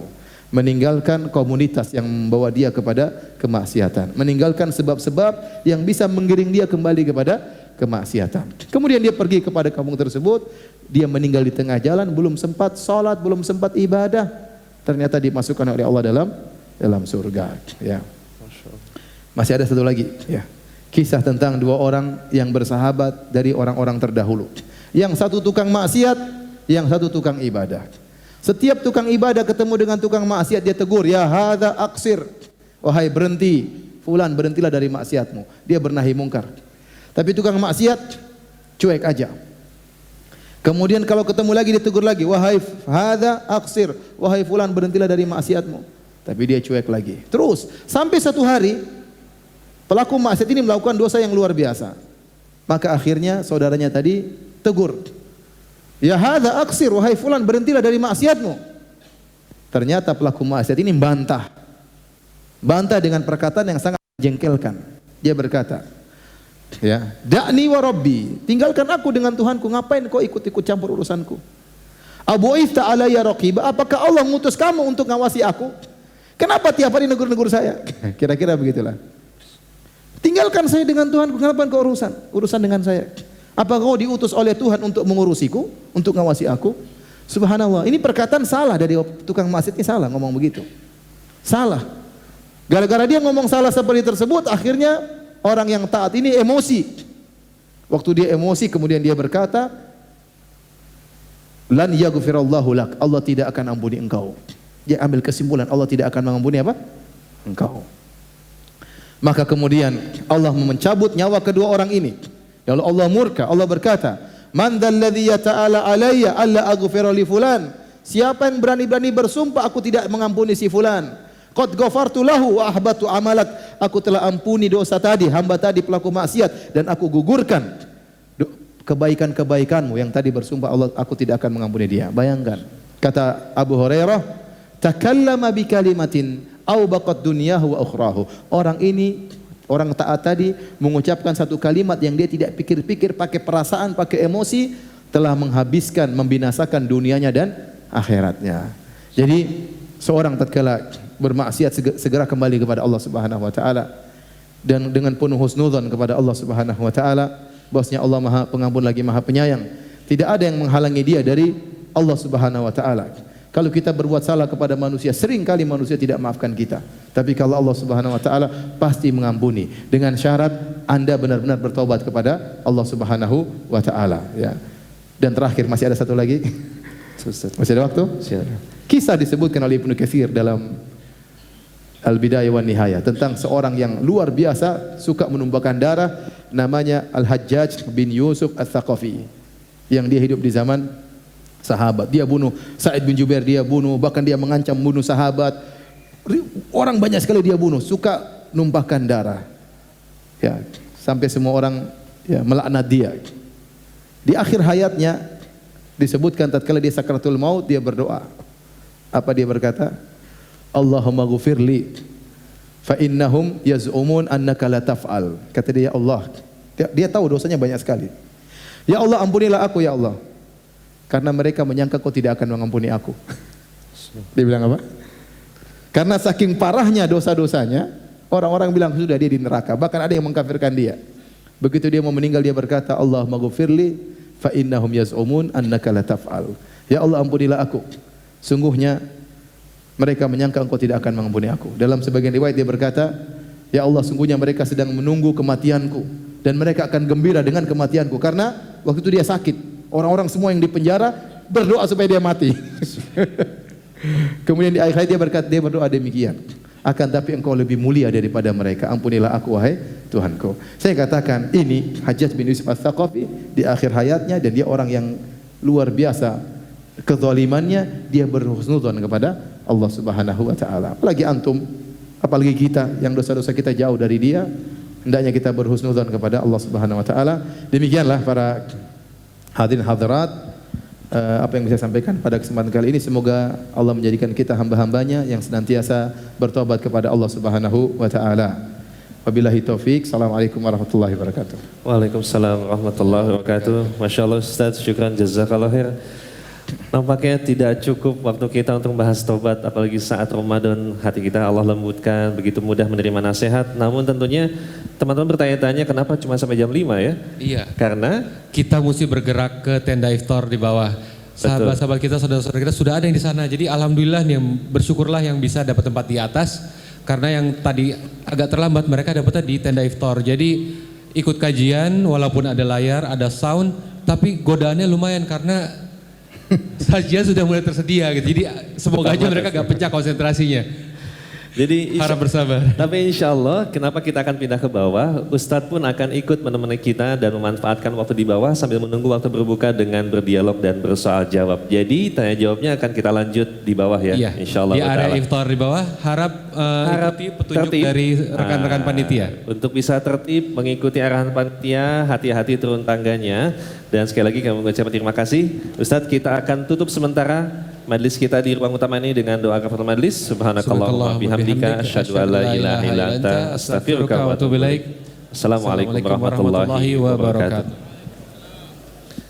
meninggalkan komunitas yang membawa dia kepada kemaksiatan, meninggalkan sebab-sebab yang bisa menggiring dia kembali kepada kemaksiatan. Kemudian dia pergi kepada kampung tersebut, dia meninggal di tengah jalan, belum sempat salat, belum sempat ibadah, ternyata dimasukkan oleh Allah dalam surga. Ya. Masih ada satu lagi. Ya. Kisah tentang dua orang yang bersahabat dari orang-orang terdahulu. Yang satu tukang maksiat, yang satu tukang ibadah. Setiap tukang ibadah ketemu dengan tukang maksiat dia tegur, ya hadza aqsir. Wahai berhenti, fulan berhentilah dari maksiatmu. Dia bernahi mungkar. Tapi tukang maksiat cuek aja. Kemudian kalau ketemu lagi ditegur lagi, wahai hadza aqsir. Wahai fulan berhentilah dari maksiatmu. Tapi dia cuek lagi. Terus sampai satu hari pelaku maksiat ini melakukan dosa yang luar biasa. Maka akhirnya saudaranya tadi tegur. Ya hadza aqsir, wahai fulan berhentilah dari maksiatmu. Ternyata pelaku maksiat ini bantah. Bantah dengan perkataan yang sangat menjengkelkan. Dia berkata, ya, da'ni wa rabbi, tinggalkan aku dengan Tuhanku, ngapain kau ikut-ikut campur urusanku? Abu'itha alayya raqiba, apakah Allah mengutus kamu untuk ngawasi aku? Kenapa tiap hari negur-negur saya? Kira-kira begitulah. Tinggalkan saya dengan Tuhanku, kenapa kau urusan dengan saya? Apa kau diutus oleh Tuhan untuk mengurusiku, untuk ngawasi aku? Subhanallah, ini perkataan salah dari tukang maksiat ini, salah ngomong begitu. Salah. Gara-gara dia ngomong salah seperti tersebut, akhirnya orang yang taat ini emosi. Waktu dia emosi kemudian dia berkata, lan yaghfirallahu lak, Allah tidak akan ampuni engkau. Dia ambil kesimpulan Allah tidak akan mengampuni apa? Engkau. Maka kemudian Allah mencabut nyawa kedua orang ini. Lalu Allah murka, Allah berkata, man dzalladzi yata'ala alayya alla aghfira li fulan. Siapa yang berani-berani bersumpah aku tidak mengampuni si fulan? Qad ghafartu lahu wa ahbatu amalak. Aku telah ampuni dosa tadi, hamba tadi pelaku maksiat, dan aku gugurkan kebaikan-kebaikanmu yang tadi bersumpah Allah aku tidak akan mengampuni dia. Bayangkan, kata Abu Hurairah, takallama bi kalimatin au baqat dunyahu wa ukhrahu. Orang ini, orang taat tadi mengucapkan satu kalimat yang dia tidak pikir-pikir, pakai perasaan, pakai emosi, telah menghabiskan, membinasakan dunianya dan akhiratnya. Jadi seorang tatkala bermaksiat segera kembali kepada Allah Subhanahu wa taala dan dengan penuh husnudzon kepada Allah Subhanahu wa taala, bahwasanya Allah Maha Pengampun lagi Maha Penyayang. Tidak ada yang menghalangi dia dari Allah Subhanahu wa taala. Kalau kita berbuat salah kepada manusia, sering kali manusia tidak maafkan kita. Tapi kalau Allah Subhanahu wa taala pasti mengampuni, dengan syarat Anda benar-benar bertobat kepada Allah Subhanahu wa taala, ya. Dan terakhir masih ada satu lagi. Masih ada waktu? Kisah disebutkan oleh Ibnu Katsir dalam Al-Bidayah wan Nihayah tentang seorang yang luar biasa suka menumpahkan darah, namanya Al-Hajjaj bin Yusuf Ats-Tsaqafi, yang dia hidup di zaman sahabat. Dia bunuh Sa'id bin Jubair, dia bunuh, bahkan dia mengancam bunuh sahabat. Orang banyak sekali dia bunuh, suka numpahkan darah. Ya, sampai semua orang ya melaknat dia. Di akhir hayatnya disebutkan tatkala dia sakratul maut, dia berdoa. Apa dia berkata? Allahumma ghufirli fa innahum yaz'umun annaka la taf'al. Kata dia, ya Allah, dia tahu dosanya banyak sekali. Ya Allah, ampunilah aku ya Allah, karena mereka menyangka kau tidak akan mengampuni aku. Dia bilang apa? Karena saking parahnya dosa-dosanya, orang-orang bilang sudah dia di neraka, bahkan ada yang mengkafirkan dia. Begitu dia mau meninggal, dia berkata, Allahumma ghufirli fa innahum yaz'umun annaka la taf'al. Ya Allah, ampunilah aku, sungguhnya mereka menyangka engkau tidak akan mengampuni aku. Dalam sebagian riwayat dia berkata, ya Allah, sungguhnya mereka sedang menunggu kematianku dan mereka akan gembira dengan kematianku, karena waktu itu dia sakit. Orang-orang semua yang di penjara berdoa supaya dia mati. Kemudian di akhir hayat dia berkata, dia berdoa demikian, akan tapi engkau lebih mulia daripada mereka, ampunilah aku wahai Tuhanku. Saya katakan ini Hajjaj bin Yusuf Ats-Tsaqafi di akhir hayatnya, dan dia orang yang luar biasa kezalimannya, dia berhusnudzon kepada Allah Subhanahu wa taala. Apalagi antum, apalagi kita yang dosa-dosa kita jauh dari dia, hendaknya kita berhusnudzon kepada Allah Subhanahu wa taala. Demikianlah para hadirin hadirat, apa yang bisa saya sampaikan pada kesempatan kali ini. Semoga Allah menjadikan kita hamba-hambanya yang senantiasa bertobat kepada Allah Subhanahu wa taala. Wabillahi taufik. Assalamualaikum warahmatullahi wabarakatuh. Waalaikumsalam warahmatullahi wabarakatuh. Masya Allah Ustaz, syukran jazakallah khair. Nampaknya tidak cukup waktu kita untuk membahas tobat, apalagi saat Ramadan hati kita Allah lembutkan, begitu mudah menerima nasihat. Namun tentunya teman-teman bertanya-tanya kenapa cuma sampai jam 5 ya? Iya. Karena kita mesti bergerak ke tenda iftar di bawah. Sahabat-sahabat kita, saudara-saudara kita sudah ada yang di sana. Jadi alhamdulillah nih, bersyukurlah yang bisa dapat tempat di atas. Karena yang tadi agak terlambat mereka dapatnya di tenda iftar. Jadi ikut kajian walaupun ada layar, ada sound, tapi godaannya lumayan karena sajian sudah mulai tersedia gitu. Jadi semoga aja mereka gak pecah konsentrasinya. jadi Harap bersabar. Tapi insya Allah kenapa kita akan pindah ke bawah, Ustadz pun akan ikut menemani kita dan memanfaatkan waktu di bawah sambil menunggu waktu berbuka dengan berdialog dan bersoal jawab. Jadi tanya jawabnya akan kita lanjut di bawah ya, Iya. insya Allah. Di area iftar di bawah, harap ikuti petunjuk tertib dari rekan-rekan panitia. Untuk bisa tertib mengikuti arahan panitia, hati-hati turun tangganya. Dan sekali lagi kami mengucapkan terima kasih. Ustadz, kita akan tutup sementara majlis kita di ruang utama ini dengan doa kafaratul majlis. Subhanakallahumma bihamdika asyhadu an la ilaha illa anta astaghfiruka wa atubu ilaik. Assalamualaikum warahmatullahi wabarakatuh.